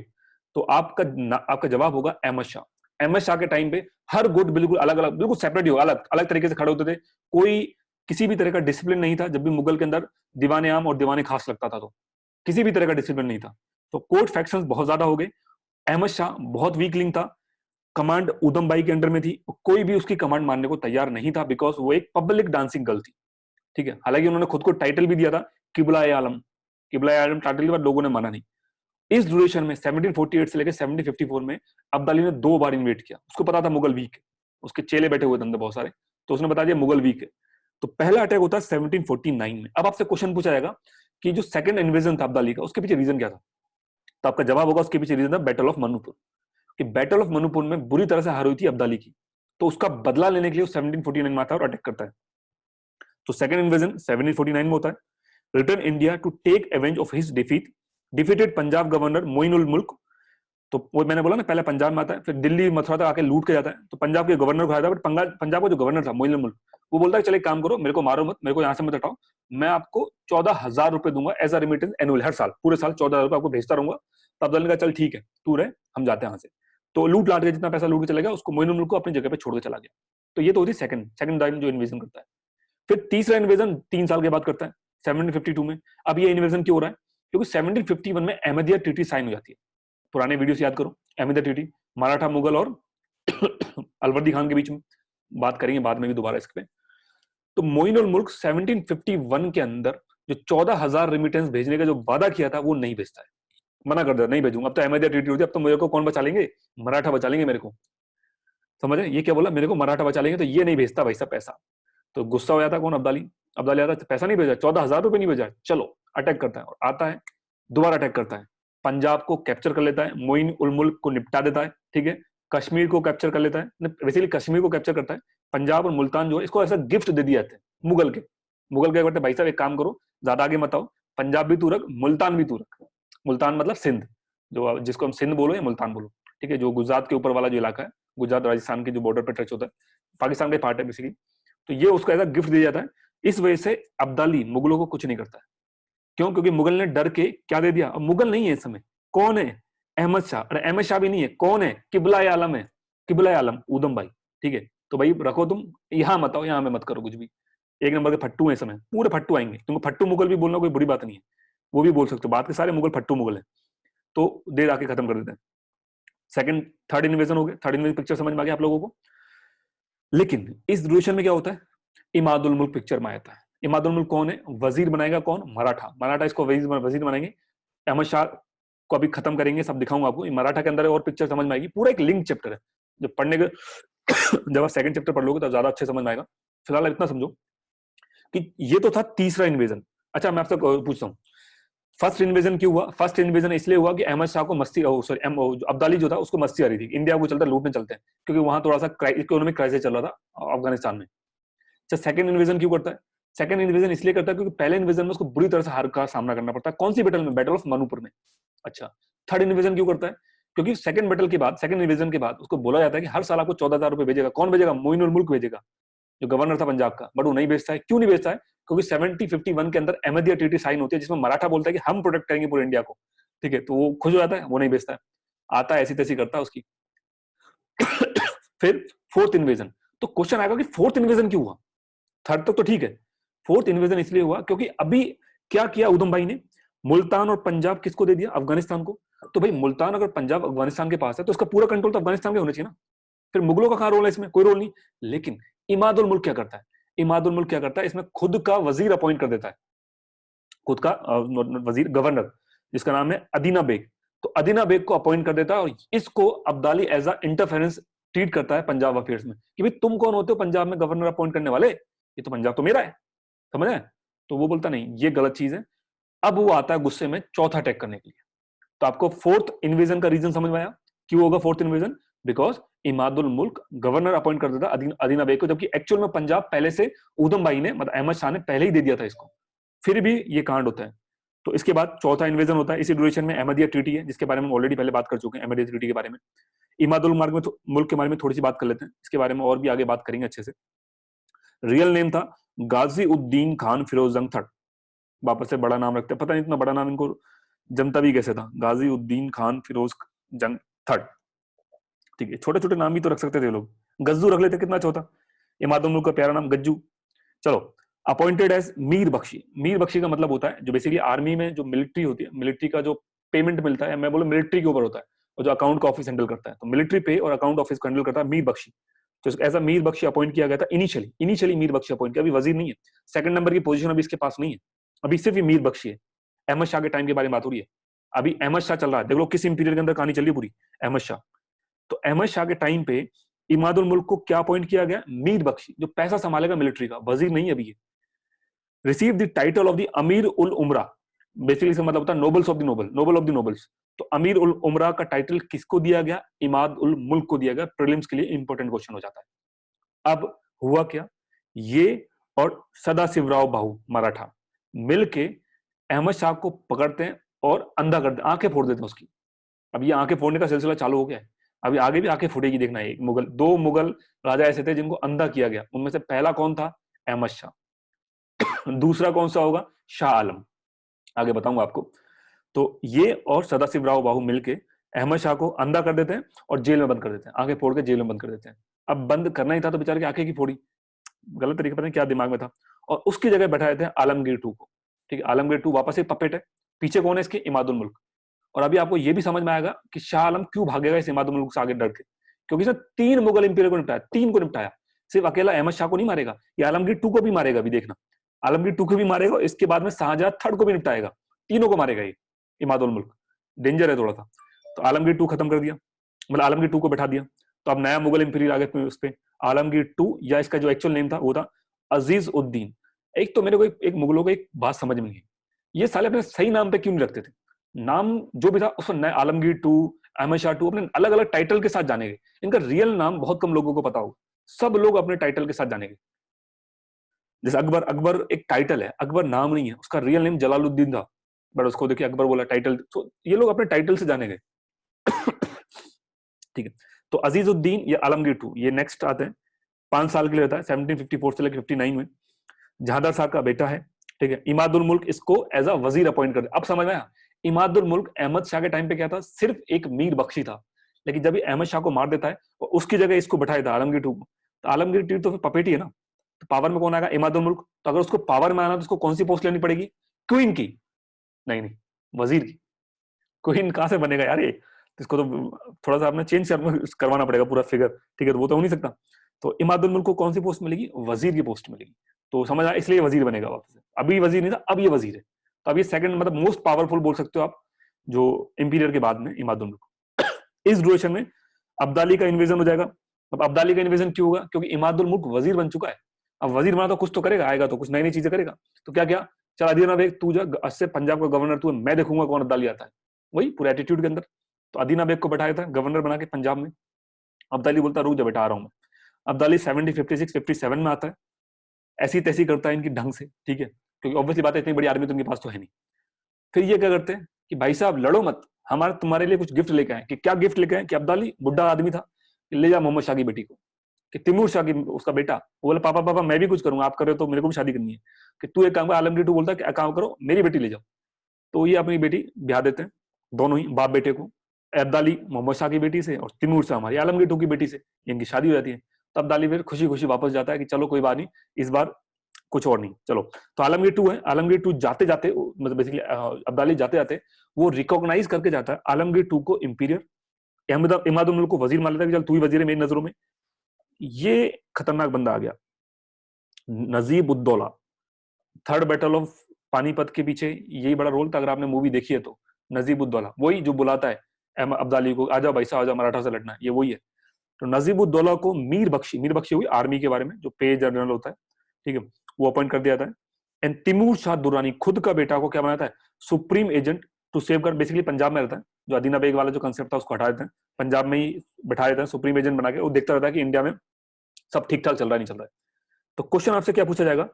Speaker 1: तो आपका जवाब होगा अहमद शाह। अहमद शाह के टाइम पे हर गुट बिल्कुल अलग अलग, बिल्कुल सेपरेट हो, अलग अलग तरीके से खड़े होते थे, कोई किसी भी तरह का डिसिप्लिन नहीं था। जब भी मुगल के अंदर दीवाने आम और दीवाने खास लगता था तो किसी भी तरह का डिसिप्लिन नहीं था। तो कोर्ट फैक्शंस बहुत ज्यादा हो गए। अहमद शाह बहुत वीक लिंक था, कमांड उधम बाई के अंडर में थी, कोई भी उसकी कमांड मानने को तैयार नहीं था, बिकॉज वो एक पब्लिक डांसिंग गर्ल थी, ठीक है। हालांकि उन्होंने खुद को टाइटल भी दिया था किबला-ए आलम, किबला-ए आलम टाइटल, पर लोगों ने माना नहीं। इस ड्यूरेशन में 1748 से लेकर 1754 में अब्दाली ने 2 बार इन्वेट किया। उसको पता था मुगल वीक है, उसके चेले बैठे हुए थे अंदर बहुत सारे, तो उसने बता दिया मुगल वीक है। तो पहला अटैक होता है 1749 में। अब आपसे क्वेश्चन पूछा जाएगा कि जो सेकंड इन्वेजन था अब्दाली का, उसके पीछे रीजन क्या था? तो आपका जवाब होगा उसके पीछे रीजन था बैटल ऑफ मनुपुर, कि बैटल ऑफ मनुपुर में बुरी तरह से हार हुई थी अब्दाली की, तो उसका बदला लेने के लिए 1749 में आता है और अटैक करता है। तो सेकंड इन्वेजन 1749 में होता है। Return India to take avenge of his defeat, defeated Punjab governor Moin ul Mulk. तो वो मैंने बोला ना पहले पंजाब में आता है, फिर दिल्ली मथुरा तक आके लूट के जाता है, तो पंजाब के गवर्नर को आया था, बट पंजाब का जो गवर्नर था मोइन उल मुल्क, वो बोलता है चले काम करो, मेरे को मारो मत, मेरे को यहाँ से मत हटाओ, मैं आपको 14,000 रुपए दूंगा एज अ रेमिटेंस एनुअल, हर साल पूरे साल 14,000 रुपए आपको भेजता रहूंगा। तो अब्दुल्ला ने कहा चल ठीक है तू रहे, हम जाते हैं यहाँ से। तो लूट लाट के जितना पैसा लूट के चला गया, उसको मोइन उल मुल्क को अपनी जगह पे छोड़ के चला गया। तो ये तो होती सेकंड टाइम जो इन्वेजन करता है। फिर तीसरा इन्वेजन 3 साल के बाद करता है 1752 में। अब ये इन्वेजन क्यों हो रहा है? क्योंकि 1751 में अहमदिया ट्रीटी साइन हो जाती है। पुराने वीडियो से याद करो, अहमदिया ट्रीटी मराठा मुगल और अलवर्दी खान के बीच में, बात करेंगे बाद में भी दोबारा इस पे। तो मोइन उल मुल्क 1751 के अंदर जो 14,000 रेमिटेंस भेजने का जो वादा किया था वो नहीं भेजता है, मना कर दिया, नहीं भेजूंगा, अब तो अहमदिया ट्रीटी होती है, अब तो मेरे को कौन बचा लेंगे? मराठा बचा लेंगे मेरे को, समझे? ये क्या बोला, मेरे को मराठा बचा लेंगे, तो ये नहीं भेजता भाई साहब पैसा। तो गुस्सा हो जाता कौन? अब्दाली। अब्दाली आता पैसा नहीं भेजा, 14,000 रुपए नहीं भेजा, चलो अटैक करता है, और आता है दोबारा अटैक करता है, पंजाब को कैप्चर कर लेता है, मोइन उल मुल्क को निपटा देता है, ठीक है। कश्मीर को कैप्चर कर लेता है, बेसिकली कश्मीर को कैप्चर करता है, पंजाब और मुल्तान जो है इसको ऐसा गिफ्ट दे दिया जाते हैं मुगल के। मुगल क्या करते हैं, भाई साहब एक काम करो, ज्यादा आगे मत आओ, पंजाब भी तू रख, मुल्तान भी तू रख। मुल्तान मतलब सिंध, जो जिसको हम सिंध बोलो या मुल्तान बोलो, ठीक है, जो गुजरात के ऊपर वाला जो इलाका है, गुजरात राजस्थान के जो बॉर्डर पे टच होता है, पाकिस्तान का पार्ट है बेसिकली। तो ये उसको ऐसा गिफ्ट दिया जाता है। इस वजह से अब्दाली मुगलों को कुछ नहीं करता है। क्यों? क्योंकि मुगल ने डर के क्या दे दिया, अब मुगल नहीं है इस समय, कौन है? अहमद शाह। अरे अहमद शाह भी नहीं है, कौन है? किबला आलम है, किबला आलम ऊधम भाई, ठीक है। तो भाई रखो तुम, यहां मत आओ, यहां में मत करो कुछ भी। एक नंबर के फट्टू है इस समय, पूरे फट्टू आएंगे। तुमको फट्टू मुगल भी बोलना कोई बुरी बात नहीं है, वो भी बोल सकते हो, बात के सारे मुगल फट्टू मुगल है, तो दे आके खत्म कर देते हैं। सेकंड थर्ड इन्वेजन हो गया, थर्ड इन्वेजन पिक्चर समझ में आ गया आप लोगों को। लेकिन इस ड्यूरेशन में क्या होता है, इमादुल मुल्क पिक्चर में आता है। इमादुल मुल्क कौन है? वजीर बनाएगा कौन? मराठा। मराठा इसको वजीर बनाएंगे। अहमद शाह को अभी खत्म करेंगे, सब दिखाऊंगा आपको मराठा के अंदर, और पिक्चर समझ में आएगी। पूरा एक लिंक चैप्टर है, जब पढ़ने के जब आप सेकंड चैप्टर पढ़ लोगे तब ज्यादा अच्छे समझ में आएगा। फिलहाल इतना समझो कि ये तो था तीसरा इन्वेजन। अच्छा मैं आपसे पूछता हूँ, फर्स्ट इन्वेजन क्यों हुआ? फर्स्ट इन्वेजन इसलिए हुआ कि अहमद शाह को मस्ती, सॉरी अब्दाली जो था उसको मस्ती आ रही थी, इंडिया को चलता लूटने चलते हैं, क्योंकि वहां थोड़ा सा इकोनॉमिक क्राइसिस चल रहा था अफगानिस्तान में। अच्छा सेकंड इन्वेजन क्यों करता है? सेकंड इन्वेजन इसलिए करता है क्योंकि पहले इन्वेजन में उसको बुरी तरह से हार का सामना करना पड़ता है। कौन सी बैटल में? बैटल ऑफ मनुपुर में। अच्छा थर्ड इन्वेजन क्यों करता है? क्योंकि सेकंड बैटल के बाद, सेकंड इन्वेजन के बाद उसको बोला जाता है कि हर साल आपको 14,000 रुपए भेजेगा। कौन भेजेगा? मोइन उल मुल्क भेजेगा, जो गवर्नर था पंजाब का, बट वो नहीं भेजता है। क्यों नहीं भेजता है? क्योंकि 1751 के अंदर अहमदिया ट्रीटी साइन होती है, जिसमें मराठा बोलता है कि हम प्रोटेक्ट करेंगे पूरे इंडिया को, ठीक है। तो वो खुश हो जाता है, वो नहीं भेजता है, आता है ऐसी तैसी करता है उसकी। फिर फोर्थ इन्वेजन, तो क्वेश्चन आएगा कि फोर्थ इन्वेजन क्यों हुआ? थर्ड तक तो ठीक है, फोर्थ इन्वेजन इसलिए हुआ क्योंकि अभी क्या किया उधम भाई ने, मुल्तान और पंजाब किसको दे दिया? अफगानिस्तान को। तो भाई मुल्तान अगर पंजाब अफगानिस्तान के पास है तो उसका पूरा कंट्रोल तो अफगानिस्तान में होना चाहिए ना। फिर मुगलों का कहां रोल है इसमें? कोई रोल नहीं। लेकिन इमादुल मुल्क क्या करता है? इमादुल मुल्क क्या करता है, इसमें खुद का वजीर अपॉइंट कर देता है, खुद का वजीर, गवर्नर, जिसका नाम है अदीना बेग। तो अदीना बेग को अपॉइंट कर देता है, और इसको Abdali as a interference treat करता है पंजाब अफेयर्स में, कि भाई तुम कौन होते हो पंजाब में गवर्नर अपॉइंट करने वाले, ये तो पंजाब तो मेरा है, समझ आए? तो वो बोलता नहीं, ये गलत चीज है। अब वो आता है गुस्से में चौथा अटैक करने के लिए। तो आपको फोर्थ इन्वेजन का रीजन समझ में आया, क्यों होगा फोर्थ इन्वेजन? बिकॉज इमादुल मुल्क गवर्नर अपॉइंट कर देता अदीना बेग को, जबकि एक्चुअल में पंजाब पहले से ऊधम भाई ने, मतलब अहमद शाह ने पहले ही दे दिया था इसको, फिर भी ये कांड होता है। तो इसके बाद चौथा इन्वेजन होता है इसी ड्यूरेशन में, अहमदिया ट्रीटी है, जिसके बारे में ऑलरेडी पहले बात कर चुके हैं, अहमदिया ट्रीटी के बारे में। इमादुल मुल्क के बारे में थोड़ी सी बात कर लेते हैं, इसके बारे में और भी आगे बात करेंगे अच्छे से। रियल नेम था गाजी उद्दीन खान फिरोज जंग थर्ड, वापस से बड़ा नाम रखते हैं, पता नहीं इतना बड़ा नाम इनको जनता भी कैसे था, गाजी उद्दीन खान फिरोज जंग थर्ड। ठीक है, छोटे छोटे नाम भी तो रख सकते थे लोग, गज्जू रख लेते, कितना अच्छा होता। इमादुल मुल्क का प्यारा नाम गज्जू। चलो, अपॉइंटेड एज मीर बख्शी। मीर बख्शी का मतलब होता है जो बेसिकली आर्मी में जो मिलिट्री होती है, मिलिट्री का जो पेमेंट मिलता है, मैं बोलूं मिलिट्री के ऊपर होता है, और जो अकाउंट का ऑफिस हैंडल करता है, तो मिलिट्री पे और अकाउंट ऑफिस को हैंडल करता है मीर बख्शी। तो ऐसा मीर बख्शी अपॉइंट किया गया था इनिशियली मीर बख्शी अपॉइंट किया, अभी वजीर नहीं है, सेकंड नंबर की पोजीशन अभी इसके पास नहीं है, अभी सिर्फ ये मीर बख्शी है। अहमद शाह के टाइम के बारे में बात हो रही है, अभी अहमद शाह चल रहा है, देख लो किस इंपीरियर के अंदर कहानी चल रही है पूरी, अहमद शाह। तो अहमद शाह के टाइम पे इमादुल मुल्क को क्या अपॉइंट किया गया, मीर बख्शी, जो पैसा संभालेगा मिलिट्री का, वजीर नहीं अभी ये। Receive the title of the Amir ul Umara, basically इसका मतलब होता है nobles of the noble of the nobles. तो अमीर उल उमरा का टाइटल किसको दिया गया, इमाद उल मुल्क को दिया गया। प्रीलिम्स के लिए इंपॉर्टेंट क्वेश्चन हो जाता है। अब हुआ क्या, ये और सदाशिवराव भाऊ मराठा मिलके अहमद शाह को पकड़ते हैं और अंधा कर देते, आंखें फोड़ देते हैं उसकी। अब ये आंखें फोड़ने का सिलसिला चालू हो गया है, अभी आगे भी आंखें फूटेगी, देखना है। दो मुगल राजा ऐसे थे जिनको अंधा किया गया, उनमें से पहला कौन था, अहमद शाह, दूसरा कौन सा होगा, शाह आलम, आगे बताऊंगा आपको। तो ये और सदाशिवराव बाहू मिलके अहमद शाह को अंधा कर देते हैं और जेल में बंद कर देते हैं, आंखें फोड़ के जेल में बंद कर देते हैं। अब बंद करना ही था तो बेचारे की आंखें की फोड़ी, गलत तरीके, पता नहीं क्या दिमाग में था, और उसकी जगह बैठा देते हैं आलमगीर टू को। ठीक है, आलमगीर टू वापस एक पपेट है, पीछे कौन है इसके, इमादुल मुल्क। और अभी आपको यह भी समझ में आएगा कि शाह आलम क्यों भागेगा इस इमादुल मुल्क से आगे डर के, क्योंकि इसने 3 मुगल इंपीरियर को निपटाया, 3 को निपटाया, सिर्फ अकेला अहमद शाह को नहीं मारेगा, ये आलमगीर टू को भी मारेगा, अभी देखना, आलमगीर टू को भी मारेगा, इसके बाद में शाहजहां थर्ड को भी निपटाएगा, तीनों को मारेगा ये इमादुल मुल्क, डेंजर है थोड़ा सा। तो आलमगीर टू खत्म कर दिया, मतलब आलमगीर टू को बैठा दिया। तो अब नया मुगल इंपीरियर आ गया उस पे, आलमगीर टू, या इसका जो एक्चुअल नेम था वो था अजीज उद्दीन। एक तो मेरे को एक मुगलों को एक बात समझ में नहीं, ये साले अपने सही नाम पे क्यों नहीं रखते थे, नाम जो भी था उसको नए आलमगीर टू, अहमद शाह टू, अपने अलग अलग टाइटल के साथ जानेंगे। इनका रियल नाम बहुत कम लोगों को पता होगा, सब लोग अपने टाइटल के साथ जानेंगे। जैसे अकबर, अकबर एक टाइटल है, अकबर नाम नहीं है, उसका रियल नेम जलालुद्दीन था, बट उसको देखिए अकबर बोला टाइटल, तो ये लोग अपने टाइटल से जानेंगे। ठीक है, तो अजीजुद्दीन, ये आलमगीर टू, ये नेक्स्ट आते हैं, 5 साल के लिए रहता है, 1754 से लेकर 59 में, जहादर शाह का बेटा है। ठीक है, इमादुल मुल्क इसको एज अ वजीर अपॉइंट कर दिया। अब समझ में आया, इमादुल मुल्क अहमद शाह के टाइम पे क्या था, सिर्फ एक मीर बख्शी था, लेकिन जब अहमद शाह को मार देता है और उसकी जगह इसको बैठाया था आलमगीर टू को, तो आलमगीर टू तो फिर पपेटी है ना, तो पावर में कौन आएगा, इमादुल मुल्क। तो अगर उसको पावर में आना तो उसको कौन सी पोस्ट लेनी पड़ेगी, क्वीन की, नहीं नहीं, वजीर की। क्वीन कहां से बनेगा यार ये, इसको तो थोड़ा सा आपने चेंज करवाना पड़ेगा पूरा फिगर। ठीक है, तो वो तो हो नहीं सकता। तो इमादुल मुल्क को कौन सी पोस्ट मिलेगी, वजीर की पोस्ट मिलेगी। तो समझ आया, इसलिए वजीर बनेगा वापस से, अभी वजीर नहीं था, अब ये वजीर है। तो अब ये सेकंड, मतलब मोस्ट पावरफुल बोल सकते हो आप जो इंपीरियर के बाद में, इमादुल मुल्क। इस ड्यूरेशन में अब्दाली का इन्वेजन हो जाएगा। अब अब्दाली का इन्वेजन क्यों होगा, क्योंकि इमादुल मुल्क वजीर बन चुका है। अब वजीर बना तो कुछ तो करेगा, आएगा तो कुछ नई नई चीजें करेगा। तो क्या क्या, चल अदीना बेग तू जा, आज पंजाब का गवर्नर तू है, मैं देखूंगा कौन अब्दाली आता है, वही पूरे एटीट्यूड के अंदर। तो अदीना बेग को बैठाया था गवर्नर बना के पंजाब में। अब्दाली बोलता रुक जा बेटा आ रहा हूं मैं। अब्दाली 1756-57 में आता है, ऐसी तैसी करता है इनकी ढंग से। ठीक है, क्योंकि ऑब्वियसली बात है, इतनी बड़ी आर्मी तो उनके पास तो है नहीं। फिर ये क्या करते हैं कि भाई साहब लड़ो मत, हमारे तुम्हारे लिए कुछ गिफ्ट लेके आए। कि क्या गिफ्ट लेके आए, कि अब्दाली बुढ़ा आदमी था, ले जा मोहम्मद शाह की बेटी को, कि तिमूर शाह की, उसका बेटा, वो बोला पापा पापा मैं भी कुछ करूंगा, आप कर रहे हो तो मेरे को भी शादी करनी है, कि तू एक काम कर। आलमगीर टू बोलता है कि काम करो मेरी बेटी ले जाओ। तो ये अपनी बेटी ब्याह देते हैं, दोनों ही बाप बेटे को, अब्दाली मोहम्मद शाह की बेटी से और तिमूर शाह हमारी आलमगीर टू की बेटी से, इनकी शादी हो जाती है। तब अब्दाली फिर खुशी खुशी वापस जाता है कि चलो कोई बात नहीं, इस बार कुछ और नहीं, चलो। तो आलमगीर टू है, आलमगीर टू जाते जाते, मतलब बेसिकली अब्दाली जाते जाते वो रिकॉग्नाइज करके जाता है आलमगीर टू को इंपीरियर। इमादुल मुल्क को वजीर मान लेता है कि चल तू ही वजीर है मेरी नजरों में। ये खतरनाक बंदा आ गया, Najib Uddaula. Third battle of Panipat के पीछे यही बड़ा रोल था, अगर आपने मूवी देखी है तो। नजीब उद्दौला वही जो बुलाता है अब्दाली को, आजा भाई साहब आजा, मराठा से लड़ना है, ये वही है। तो नजीब उद्दौला को मीर बख्शी हुई आर्मी के बारे में, जो पे जनरल होता है, ठीक है, वो अपॉइंट कर दिया था। एंड तिमूर शाह दुर्रानी खुद का बेटा को क्या बनाता है, supreme agent to safeguard. Basically Punjab में रहता है, जो अदीना बेग वाला जो कंसेप्ट था उसको हटा देते हैं, पंजाब में ही बैठा देते हैं सुप्रीम एजेंट बना के। वो देखता रहता है कि इंडिया में सब ठीक ठाक चल रहा है नहीं चल रहा है। तो क्वेश्चन आपसे क्या पूछा जाएगा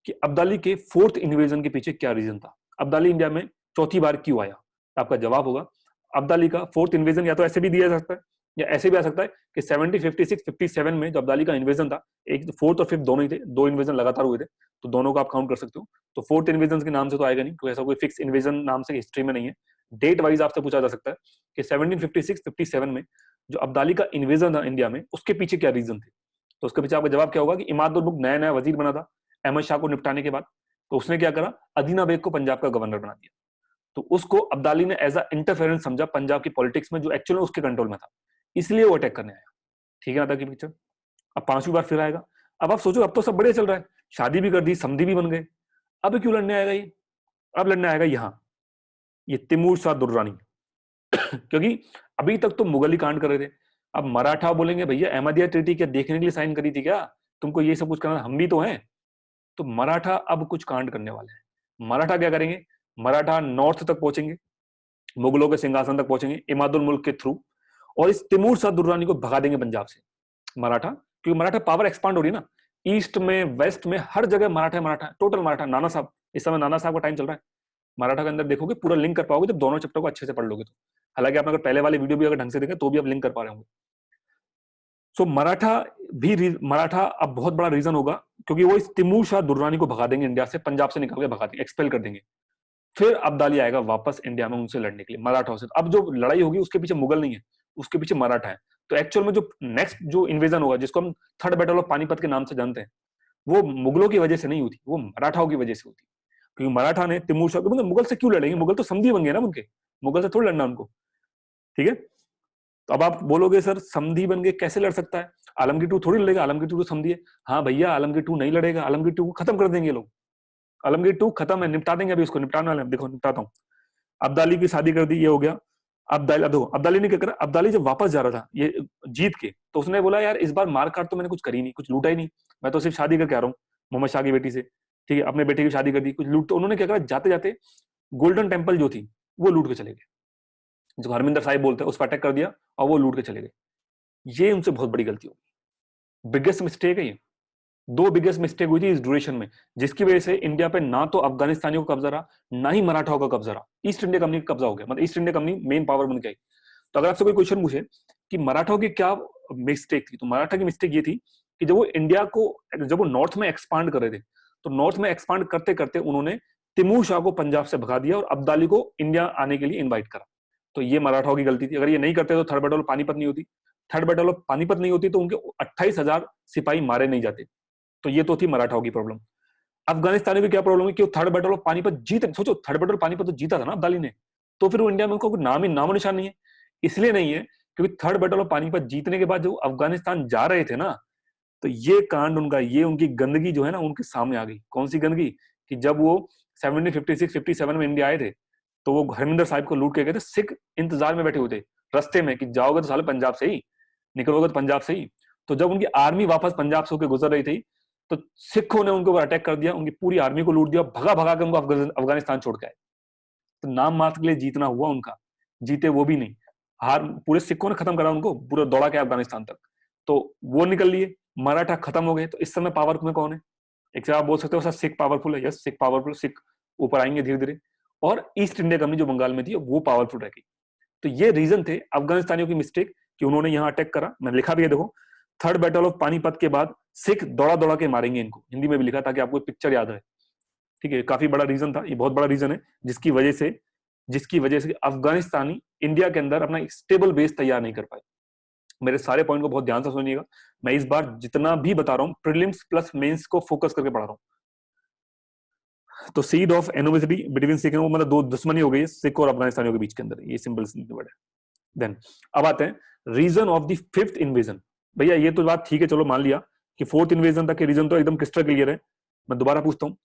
Speaker 1: कि अब्दाली के 4th इन्वेजन के पीछे क्या रीजन था। अब्दाली इंडिया में चौथी बार क्यों आया? आपका जवाब होगा अब्दाली का फोर्थ इन्वेजन या तो ऐसे भी दिया जा सकता है या ऐसे भी आ सकता है कि 70, 56, 57 में जो अब्दाली का इन्वेजन था, एक फोर्थ और फिफ्थ दोनों ही थे, दो इन्वेजन लगातार हुए थे, तो दोनों को आप काउंट कर सकते हो। तो फोर्थ इन्वेजन के नाम से तो आएगा नहीं, कोई ऐसा कोई फिक्स इन्वेजन नाम से हिस्ट्री में नहीं है। डेट वाइज आपसे पूछा जा सकता है कि 1756, 57 में जो अब्दाली का इन्वेजन था इंडिया में, उसके पीछे क्या रीजन थे? तो उसके पीछे आपका जवाब क्या होगा कि इमाद उल मुल्क नया नया वजीर बना था अहमद शाह को निपटाने के बाद, तो उसने क्या करा, अदीना बेग को पंजाब का गवर्नर बना दिया। तो उसको अब्दाली ने एज अ इंटरफेरेंस समझा पंजाब की पॉलिटिक्स में, जो एक्चुअली उसके कंट्रोल में था, इसलिए वो अटैक करने आया। ठीक है ना, था की पिक्चर। अब पांचवी बार फिर आएगा। अब आप सोचो, अब तो सब बढ़िया चल रहा है, शादी भी कर दी, समधी भी बन गए, अब क्यों लड़ने आएगा ये? अब लड़ने आएगा यहां, ये तिमूर शाह दुर्रानी क्योंकि अभी तक तो मुगल ही कांड कर रहे थे, अब मराठा बोलेंगे भैया अहमदिया ट्रीटी क्या देखने के लिए साइन करी थी क्या, तुमको ये सब कुछ करना, हम भी तो हैं। तो मराठा अब कुछ कांड करने वाले हैं। मराठा क्या करेंगे, मराठा नॉर्थ तक पहुंचेंगे, मुगलों के सिंहासन तक पहुंचेंगे इमादुल मुल्क के थ्रू, और इस तिमूर शाह दुर्रानी को भगा देंगे पंजाब से। मराठा, क्योंकि मराठा पावर एक्सपांड हो रही है ना, ईस्ट में वेस्ट में हर जगह मराठा मराठा, टोटल मराठा। नाना साहब, इस समय नाना साहब का टाइम चल रहा है। मराठा के अंदर देखोगे पूरा लिंक कर पाओगे जब दोनों चैप्टर को अच्छे से पढ़ लोगे तो। हालांकि आपने अगर पहले वाली वीडियो भी अगर ढंग से देखें तो भी आप लिंक कर पा रहे होंगे। सो मराठा अब बहुत बड़ा रीजन होगा, क्योंकि वो इस तिमूर शाह दुर्रानी को भगा देंगे इंडिया से, पंजाब से निकाल के भगा देंगे, एक्सपेल कर देंगे। फिर अब्दाली आएगा वापस इंडिया में उनसे लड़ने के लिए, मराठा से। अब जो लड़ाई होगी उसके पीछे मुगल नहीं है, उसके पीछे मराठा है। तो एक्चुअल में जो नेक्स्ट जो इन्वेजन होगा, जिसको हम थर्ड बैटल ऑफ पानीपत के नाम से जानते हैं, वो मुगलों की वजह से नहीं होती, वो मराठाओं की वजह से होती। क्योंकि मराठा ने तिमूर शाह, मुगल से क्यों लड़ेंगे, मुगल तो समधी बन गए ना उनके, मुगल से थोड़ी लड़ना उनको। ठीक है, तो अब आप बोलोगे सर समधी बन गए कैसे लड़ सकता है, आलमगीर टू थोड़ी लड़ेगा, आलमगीर टू तो समधी है। हाँ भैया, आलमगीर टू नहीं लड़ेगा, आलमगीर टू को खत्म कर देंगे लोग, आलमगीर टू खत्म है, निपटा देंगे, अभी उसको निपटाने वाले हैं, देखो निपटाता हूँ। अब्दाली की शादी कर दी, ये हो गया। अब्दाली ने क्या करा, अब्दाली जब वापस जा रहा था ये जीत के, तो उसने बोला यार इस बार मार काट तो मैंने कुछ करी नहीं, कुछ लूटा ही नहीं, मैं तो सिर्फ शादी करके आ रहा हूँ मोहम्मद शाह की बेटी से। ठीक है, अपने बेटे की शादी कर दी, कुछ लूट। तो उन्होंने क्या करा, जाते जाते गोल्डन टेम्पल जो थी वो लूट के चले गए, जो हरमिंदर साहिब बोलते हैं, उस पर अटैक कर दिया और वो लूट के चले गए। ये उनसे बहुत बड़ी गलती होगी, बिगेस्ट मिस्टेक है ये। दो बिगेस्ट मिस्टेक हुई थी इस ड्यूरेशन में, जिसकी वजह से इंडिया पे ना तो अफगानिस्तानियों का कब्जा रहा, ना ही मराठाओं का कब्जा रहा, ईस्ट इंडिया कंपनी का कब्जा हो गया, मतलब east India company main power बन गई। तो अगर आपसे कोई क्वेश्चन पूछे कि मराठाओं की क्या मिस्टेक थी, तो मराठा की मिस्टेक ये थी कि जब वो इंडिया को, जब वो नॉर्थ में एक्सपांड कर रहे थे, तो नॉर्थ में एक्सपांड करते करते उन्होंने तिमूर शाह को पंजाब से भगा दिया और अब्दाली को इंडिया आने के लिए इन्वाइट करा। तो ये मराठाओं की गलती थी, अगर ये नहीं करते तो थर्ड बैटल ऑफ पानीपत नहीं होती, थर्ड बैटल ऑफ पानीपत नहीं होती तो उनके 28,000 सिपाही मारे नहीं जाते। तो ये तो थी मराठाओं की प्रॉब्लम। अफगानिस्तान में क्या प्रॉब्लम है कि थर्ड बैटल ऑफ पानीपत जीत, सोचो थर्ड बैटल पानीपत तो जीता था ना अब्दाली ने, तो फिर वो इंडिया में उनका कोई नाम ही नामो निशान नहीं है। इसलिए नहीं है क्योंकि थर्ड बैटल ऑफ पानीपत जीतने के बाद जो अफगानिस्तान जा रहे थे ना, तो ये कांड उनका, ये उनकी गंदगी जो है ना उनके सामने आ गई। कौन सी गंदगी, कि जब वो 1756 57 में इंडिया आए थे, तो वो हरमिंदर साहिब को लूट के गए थे, सिख इंतजार में बैठे हुए थे रस्ते में कि जाओगे तो साले पंजाब से ही, निकलोगे तो पंजाब से ही। तो जब उनकी आर्मी वापस पंजाब से होकर गुजर रही थी, तो सिखों ने उनके ऊपर अटैक कर दिया, उनकी पूरी आर्मी को लूट दिया, भगा भगा के उनको अफगानिस्तान छोड़ के आए। तो नाम मात्र के लिए जीतना हुआ उनका, जीते वो भी नहीं, हार पूरे सिखों ने खत्म करा उनको, पूरा दौड़ा के अफगानिस्तान तक। तो वो निकल लिए, मराठा खत्म हो गए। तो इस समय पावर में कौन है? एक से आप बोल सकते हो सर सिख पावरफुल है, यस सिख पावरफुल, सिख ऊपर आएंगे धीरे धीरे, और ईस्ट इंडिया कंपनी जो बंगाल में थी वो पावरफुल रह गई। तो ये रीजन थे अफगानिस्तानियों की मिस्टेक कि उन्होंने यहाँ अटैक करा। मैंने लिखा भी है, देखो थर्ड बैटल ऑफ पानीपत के बाद सिख दौड़ा दौड़ा के मारेंगे इनको, हिंदी में भी लिखा ताकि आपको पिक्चर याद रहे। ठीक है, काफी बड़ा रीजन था, ये बहुत बड़ा रीजन है, जिसकी वजह से अफगानिस्तानी इंडिया के अंदर अपना स्टेबल बेस तैयार नहीं कर पाए। मेरे सारे पॉइंट को बहुत ध्यान से सुनिएगा, मैं इस बार जितना भी बता रहा हूँ प्रीलिम्स प्लस मेंस को फोकस करके पढ़ा रहा हूँ। तो seed of animosity between Sikh, वो मतलब दो दुश्मनी हो गई सिख और अफगानिस्तानियों के बीच के अंदर, ये सिंपल वर्ड है। देन अब आते हैं reason of the fifth invasion. भैया ये तो बात ठीक है, चलो मान लिया कि फोर्थ इन्वेजन तक के रीजन तो एकदम क्रिस्टल क्लियर है। मैं दोबारा पूछता हूँ,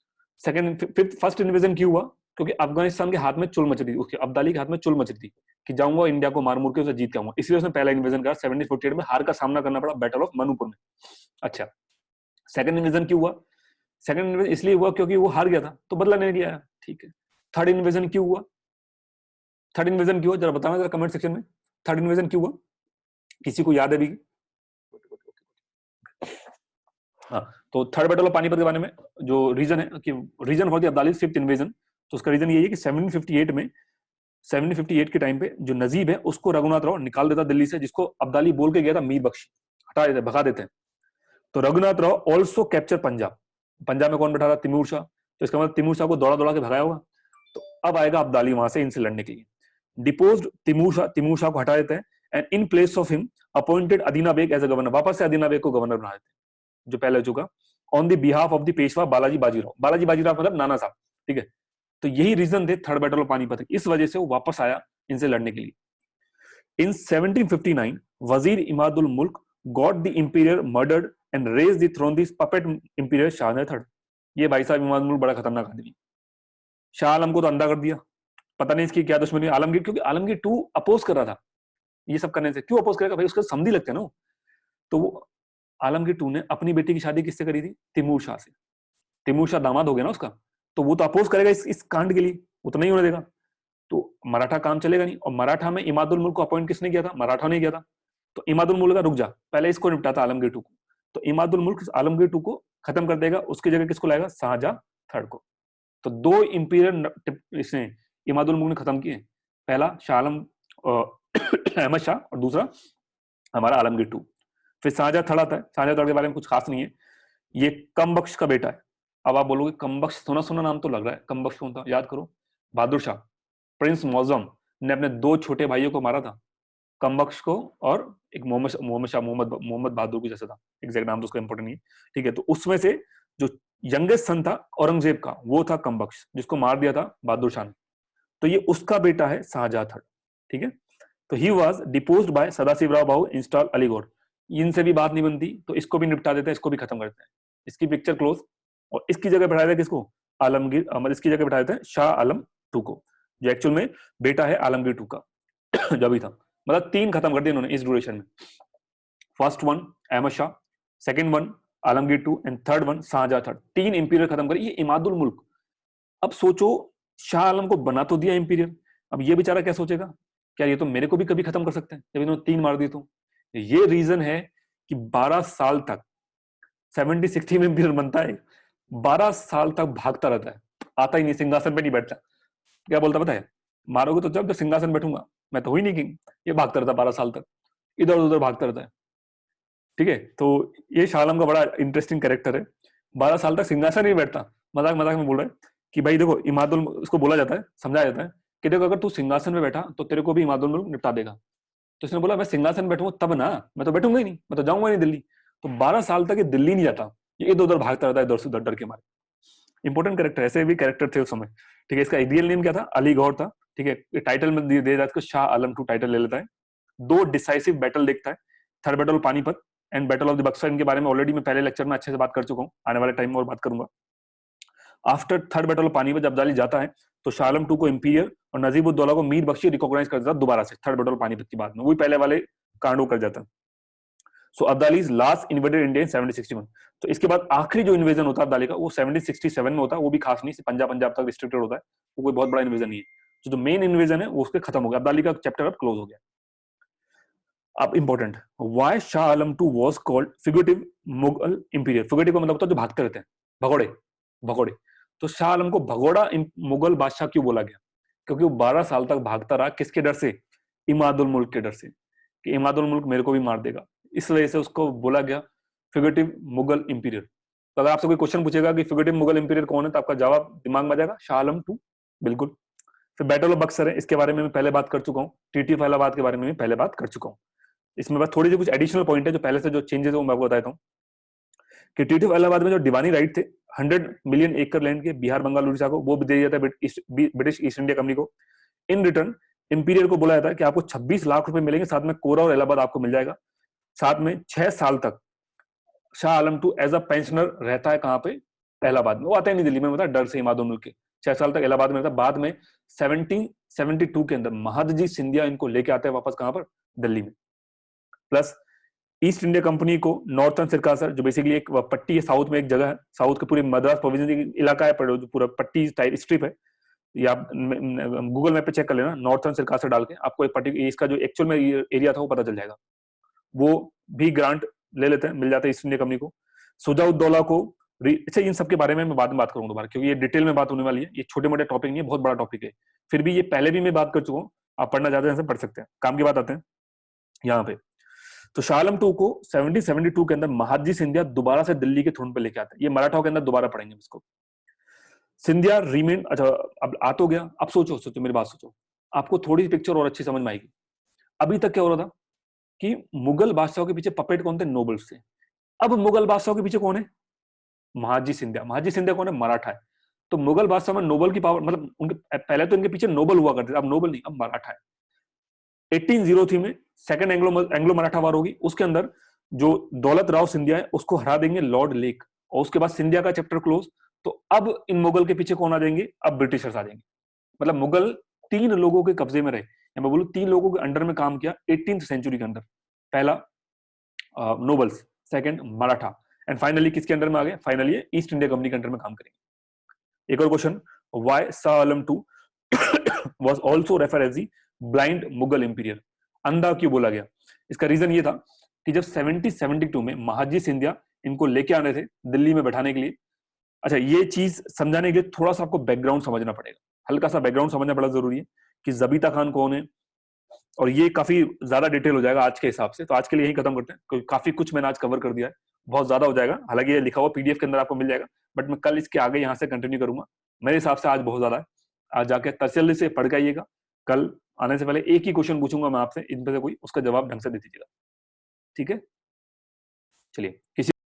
Speaker 1: सेकंड फिफ्थ फर्स्ट इन्वेजन क्यों हुआ? क्योंकि अफगानिस्तान के हाथ में चुल मच रही थी, उसके अब्दाली के हाथ में चुल मच रही थी कि जाऊंगा इंडिया को मार मुर के उसे जीत के आऊंगा, इसलिए उसने पहला इन्वेजन करा। 1748 में हार का सामना करना पड़ा बैटल ऑफ मणिपुर में। अच्छा, सेकंड इन्वेजन क्यों हुआ? सेकंड इन्वेजन इसलिए हुआ क्योंकि वो हार गया था तो बदला नहीं लिया, ठीक है। थर्ड इन्वेजन क्यों हुआ? थर्ड इन्वेजन क्यों हुआ जरा बताना जरा कमेंट सेक्शन में, थर्ड इन्वेजन क्यों हुआ? किसी को याद है भी? हाँ, तो थर्ड बैटल ऑफ पानीपत के बारे में जो रीजन है कि reason for the Abdali fifth invasion तो उसका रीजन ये है कि 1758 के टाइम पे जो नजीब है उसको रघुनाथ राव निकाल देता दिल्ली से, जिसको अब्दाली बोल के गया था मीर बख्शी, हटा देते, भगा देते हैं। तो रघुनाथ राव ऑल्सो कैप्चर पंजाब। पंजाब में कौन बैठा था? तिमूर शाह। तो इसका मतलब तिमूर शाह को दौड़ा दौड़ा के भगाया होगा। तो अब आएगा अब्दाली वहां से इनसे लड़ने के लिए। डिपोज्ड तिमूर शाह को हटा देते हैं and in place of him appointed Adina Beg as a governor. वापस से अदीना बेग को गवर्नर बना देते हैं जो पहले हो चुका, on the behalf of the Peshwa Balaji Bajirao. Balaji Bajirao मतलब नाना साहब, ठीक है। तो यही रीजन थे थर्ड बैटल ऑफ पानीपत, इस वजह से वो वापस आया इनसे लड़ने के लिए। इन 1759 wazir Imadul Mulk got the emperor murdered and raise the throne this puppet emperor Shahjahan third. ये भाई साहब इमादुल मुल्क बड़ा खतरनाक आदमी। शाह आलम को तो अंधा कर दिया, पता नहीं इसकी क्या दुश्मनी आलमगीर, क्योंकि आलमगीर 2 अपोज कर रहा था ये सब करने से। क्यों अपोज करेगा भाई, उसके समझी लगते हैं ना। तो वो आलमगीर 2 ने अपनी बेटी की शादी किससे करी थी? तिमूर शाह से। तिमूर शाह दामाद हो गया ना उसका, तो वो तो अपोज करेगा इस कांड के लिए, वो तो नहीं होने देगा। तो मराठा काम चलेगा नहीं। और मराठा में इमादुल मुल्क को अपॉइंट किसने किया था? मराठा ने किया था। तो इमादुल मुल्क का रुक जा, पहले इसको निपटाता आलमगीर 2 को। तो इमादुल मुल्क आलमगीर 2 को खत्म कर देगा, उसकी जगह किसको लाएगा? शाहजहां थर्ड को। तो 2 इंपीरियर इसने इमादुल मुल्क ने खत्म किए। पहला शाह आलम अहमद शाह और दूसरा हमारा आलमगीर 2। फिर शाहजहां थर्ड आता है। शाहजहां थर्ड के बारे में कुछ खास नहीं है, ये कम बख्श का बेटा है। अब आप बोलोगे कम बख्श, सुना सुना नाम तो लग रहा है, कम बख्श कौन था? याद करो, बहादुर शाह। प्रिंस मौजम ने अपने 2 छोटे भाइयों को मारा था, कम बख्श को और एक मोहम्मद शाह, मोहम्मद बहादुर को जैसा था, एग्जैक्ट नाम तो उसका इंपॉर्टेंट नहीं है, ठीक है। तो उसमें से जो यंगेस्ट सन था औरंगजेब का, वो था कम बख्श, जिसको मार दिया था बहादुर शाह ने। तो ये उसका बेटा है शाहजहां थर्ड, ठीक है। तो he was deposed bye Sadashivrao Bhau install Aligarh. इनसे भी बात नहीं बनती तो इसको भी निपटा देते हैं, इसको भी खत्म करते हैं, इसकी पिक्चर क्लोज। और इसकी जगह बैठा देते हैं किसको? आलमगीर, मतलब इसकी जगह बैठा देते हैं शाह आलम 2 को, जो एक्चुअल में बेटा है आलमगीर 2 का जो भी था। मतलब 3 खत्म कर दिए इन्होंने इस ड्यूरेशन में। First one Ahmad Shah, second one Alamgir 2 and third one Shahjahan third. 3 emperor खत्म करे ये इमादुल मुल्क। अब सोचो, शाह आलम को बना तो दिया इंपीरियर, अब ये बेचारा क्या सोचेगा, क्या ये तो मेरे को भी कभी खत्म कर सकते हैं जब इन्होंने 3 मार दिए। तो ये रीजन है कि 12 साल तक 70-60 में इंपीरियर बनता है, 12 साल तक भागता रहता है, आता ही नहीं, सिंहासन पे नहीं बैठता। क्या बोलता पता है? मारोगे तो जब सिंहासन बैठूंगा, मैं तो हुई नहीं किंग। ये भागता रहता 12 साल तक, इधर उधर भागता रहता है, ठीक है। तो ये शाह आलम का बड़ा इंटरेस्टिंग कैरेक्टर है, 12 साल तक सिंहासन नहीं बैठता। मजाक मजाक में बोल रहा है कि भाई देखो, इमादुल, उसको बोला जाता है, समझाया जाता है कि देखो अगर तू सिंहासन में बैठा तो तेरे को भी इमादुल मुल्क निपटा देगा। तो इसने बोला मैं सिंहासन में बैठूंगा तब ना, मैं तो बैठूंगा ही नहीं, मैं तो जाऊंगा नहीं दिल्ली। तो 12 साल तक ये दिल्ली नहीं जाता, ये इधर उधर भागता रहता है, इधर से उधर डर के मारे। इंपॉर्टेंट कैरेक्टर, ऐसे भी कैरेक्टर थे उस समय, ठीक है। इसका रियल नेम क्या था? अली गौर था, ठीक है। टाइटल में दे जाता है शाह आलम 2 टाइटल ले लेता है। 2 डिसाइसिव बैटल देखता है, third battle of Panipat and battle of the Buxar. इनके बारे में ऑलरेडी मैं पहले लेक्चर में अच्छे से बात कर चुका हूँ, आने वाले टाइम में और बात करूंगा। After third battle of Panipat जब अब्दाली जाता है तो शाह आलम 2 को इंपीरियर और नजीबुद्दौला को मीर बख्शी रिकॉग्नाइज कर देता दोबारा से थर्ड बैटल ऑफ पानीपत की बात में, वही पहले वाले कांडों कर जाता। So Abdali last invaded India in 1761। तो इसके बाद आखिरी जो इन्वेजन होता है अब्दाली का वो 1767 में होता है, वो भी खास नहीं, पंजाब तक रिस्ट्रिक्टेड होता है, वो कोई बहुत बड़ा इन्वेजन नहीं है। जो मेन इन्वेजन है वो उसके खत्म हो गया, अब्दाली का चैप्टर अब क्लोज हो गया। अब important, why Shah Alam 2 was called figurative Mughal imperial. Figurative का मतलब होता है जो भागते रहते हैं, भगोड़े भगोड़े। तो शाह आलम को भगोड़ा मुगल बादशाह क्यों बोला गया? क्योंकि वो 12 साल तक भागता रहा, किसके डर से? इमादुल मुल्क के डर से, कि इमादुल मुल्क मेरे को भी मार देगा, इस वजह से उसको बोला गया फिगरेटिव मुगल इंपीरियर। तो अगर आपसे कोई क्वेश्चन पूछेगा कि फिगरेटिव मुगल इंपीरियर कौन है, तो आपका जवाब दिमाग में आ जाएगा शाह आलम 2, बिल्कुल। फिर बैटल ऑफ बक्सर है, इसके बारे में मैं पहले बात कर चुका हूँ। टीटी फैलाबाद के बारे में भी पहले बात कर चुका हूँ। इसमें बस थोड़ी सी कुछ एडिशनल पॉइंट है, जो पहले से जो चेंजेस है वो मैं आपको बताता हूँ। कि टीटी फैलाबाद में जो दीवानी राइट थे 100 मिलियन एकड़ लैंड के, बिहार बंगाल उड़ीसा को, वो भी दे दिया था ब्रिटिश ईस्ट इंडिया कंपनी को। इन रिटर्न इंपीरियर को बोला जाता है कि आपको 26 लाख रुपए मिलेंगे, साथ में कोरा और इलाहाबाद आपको मिल जाएगा। साथ में 6 साल तक Shah Alam 2 as a pensioner रहता है, कहां पे? इलाहाबाद में। वो आता ही नहीं दिल्ली में, मतलब डर से इमादुल मुल्क के। 6 साल तक इलाहाबाद में रहता। बाद में 1772 के अंदर महादजी सिंधिया इनको लेके आते हैं वापस, कहां पर? दिल्ली में। प्लस ईस्ट इंडिया कंपनी को नॉर्थर्न सिरकासर, जो बेसिकली एक पट्टी है, साउथ में एक जगह है, साउथ के पूरे मद्रास प्रोविंस इलाका है, जो पूरा पट्टी टाइप स्ट्रिप है, या आप गूगल मैप पे चेक कर लेना, नॉर्थर्न सिरकासर डाल के आपको एक पर्टिकुलर इसका जो एक्चुअल में एरिया था वो पता चल जाएगा। वो भी ग्रांट ले लेते हैं, मिल जाता है ईस्ट इंडिया कंपनी को। सुजाउद्दौला को अच्छा, इन सब के बारे में मैं बाद में बात करूंगा दोबारा, क्योंकि ये डिटेल में बात होने वाली है, ये छोटे मोटे टॉपिक नहीं है, बहुत बड़ा टॉपिक है। फिर भी ये पहले भी मैं बात कर चुका हूँ, आप पढ़ना चाहते हैं से पढ़ सकते हैं। काम की बात आते हैं यहाँ पे। तो शाह आलम 2 को 1772 के अंदर महादजी सिंधिया दोबारा से दिल्ली के थ्रोन पे लेके आते हैं। ये मराठाओं के अंदर दोबारा पढ़ेंगे इसको। सिंधिया रिमेन, अच्छा अब आ तो गया, अब सोचो सोचो मेरी बात सोचो, आपको थोड़ी पिक्चर और अच्छी समझ में आएगी। अभी तक क्या हो रहा था कि मुगल बादशाहों के पीछे पपेट कौन थे? नोबल्स थे। अब मुगल बादशाहों के पीछे कौन है? महाजी सिंधिया। महाजी सिंधिया कौन है? मराठा है। तो मुगल बादशाह में नोबल की पावर, मतलब उनके पहले तो इनके पीछे नोबल हुआ करते थे, अब नोबल नहीं, अब मराठा है। 1803 में सेकंड एंग्लो मराठा वार होगी, उसके अंदर जो दौलत राव सिंधिया है उसको हरा देंगे लॉर्ड लेक, और उसके बाद सिंधिया का चैप्टर क्लोज। तो अब इन मुगल के पीछे कौन आ जाएंगे? अब ब्रिटिशर्स आ जाएंगे। मतलब मुगल 3 लोगों के कब्जे में रहे, या मैं बोलूं 3 लोगों के अंडर में काम किया 18th सेंचुरी के अंदर। पहला nobles, second Maratha, and finally किसके अंडर में आ गए? फाइनली ईस्ट इंडिया कंपनी के अंडर में काम करेंगे। एक और question, why Shah Alam 2 was also refer as the blind Mughal emperor? अंधा क्यों बोला गया? इसका रीजन ये था कि जब 1772 में महाजी सिंधिया इनको लेके आने थे दिल्ली में बैठाने के लिए। अच्छा, ये चीज समझाने के लिए थोड़ा सा आपको बैकग्राउंड समझना पड़ेगा, हल्का सा बैकग्राउंड समझना बड़ा जरूरी है कि जबीता खान कौन है, और ये काफी ज्यादा डिटेल हो जाएगा आज के हिसाब से, तो आज के लिए यही खत्म करते हैं, क्योंकि काफी कुछ मैंने आज कवर कर दिया है, बहुत ज्यादा हो जाएगा। हालांकि ये लिखा हुआ पीडीएफ के अंदर आपको मिल जाएगा, बट मैं कल इसके आगे यहाँ से कंटिन्यू करूंगा। मेरे हिसाब से आज बहुत ज्यादा है, आज जाके तसल्ली से पढ़ के आइएगा। कल आने से पहले एक ही क्वेश्चन पूछूंगा मैं आपसे, इनमें से कोई उसका जवाब ढंग से दे दीजिएगा, ठीक है? चलिए, किसी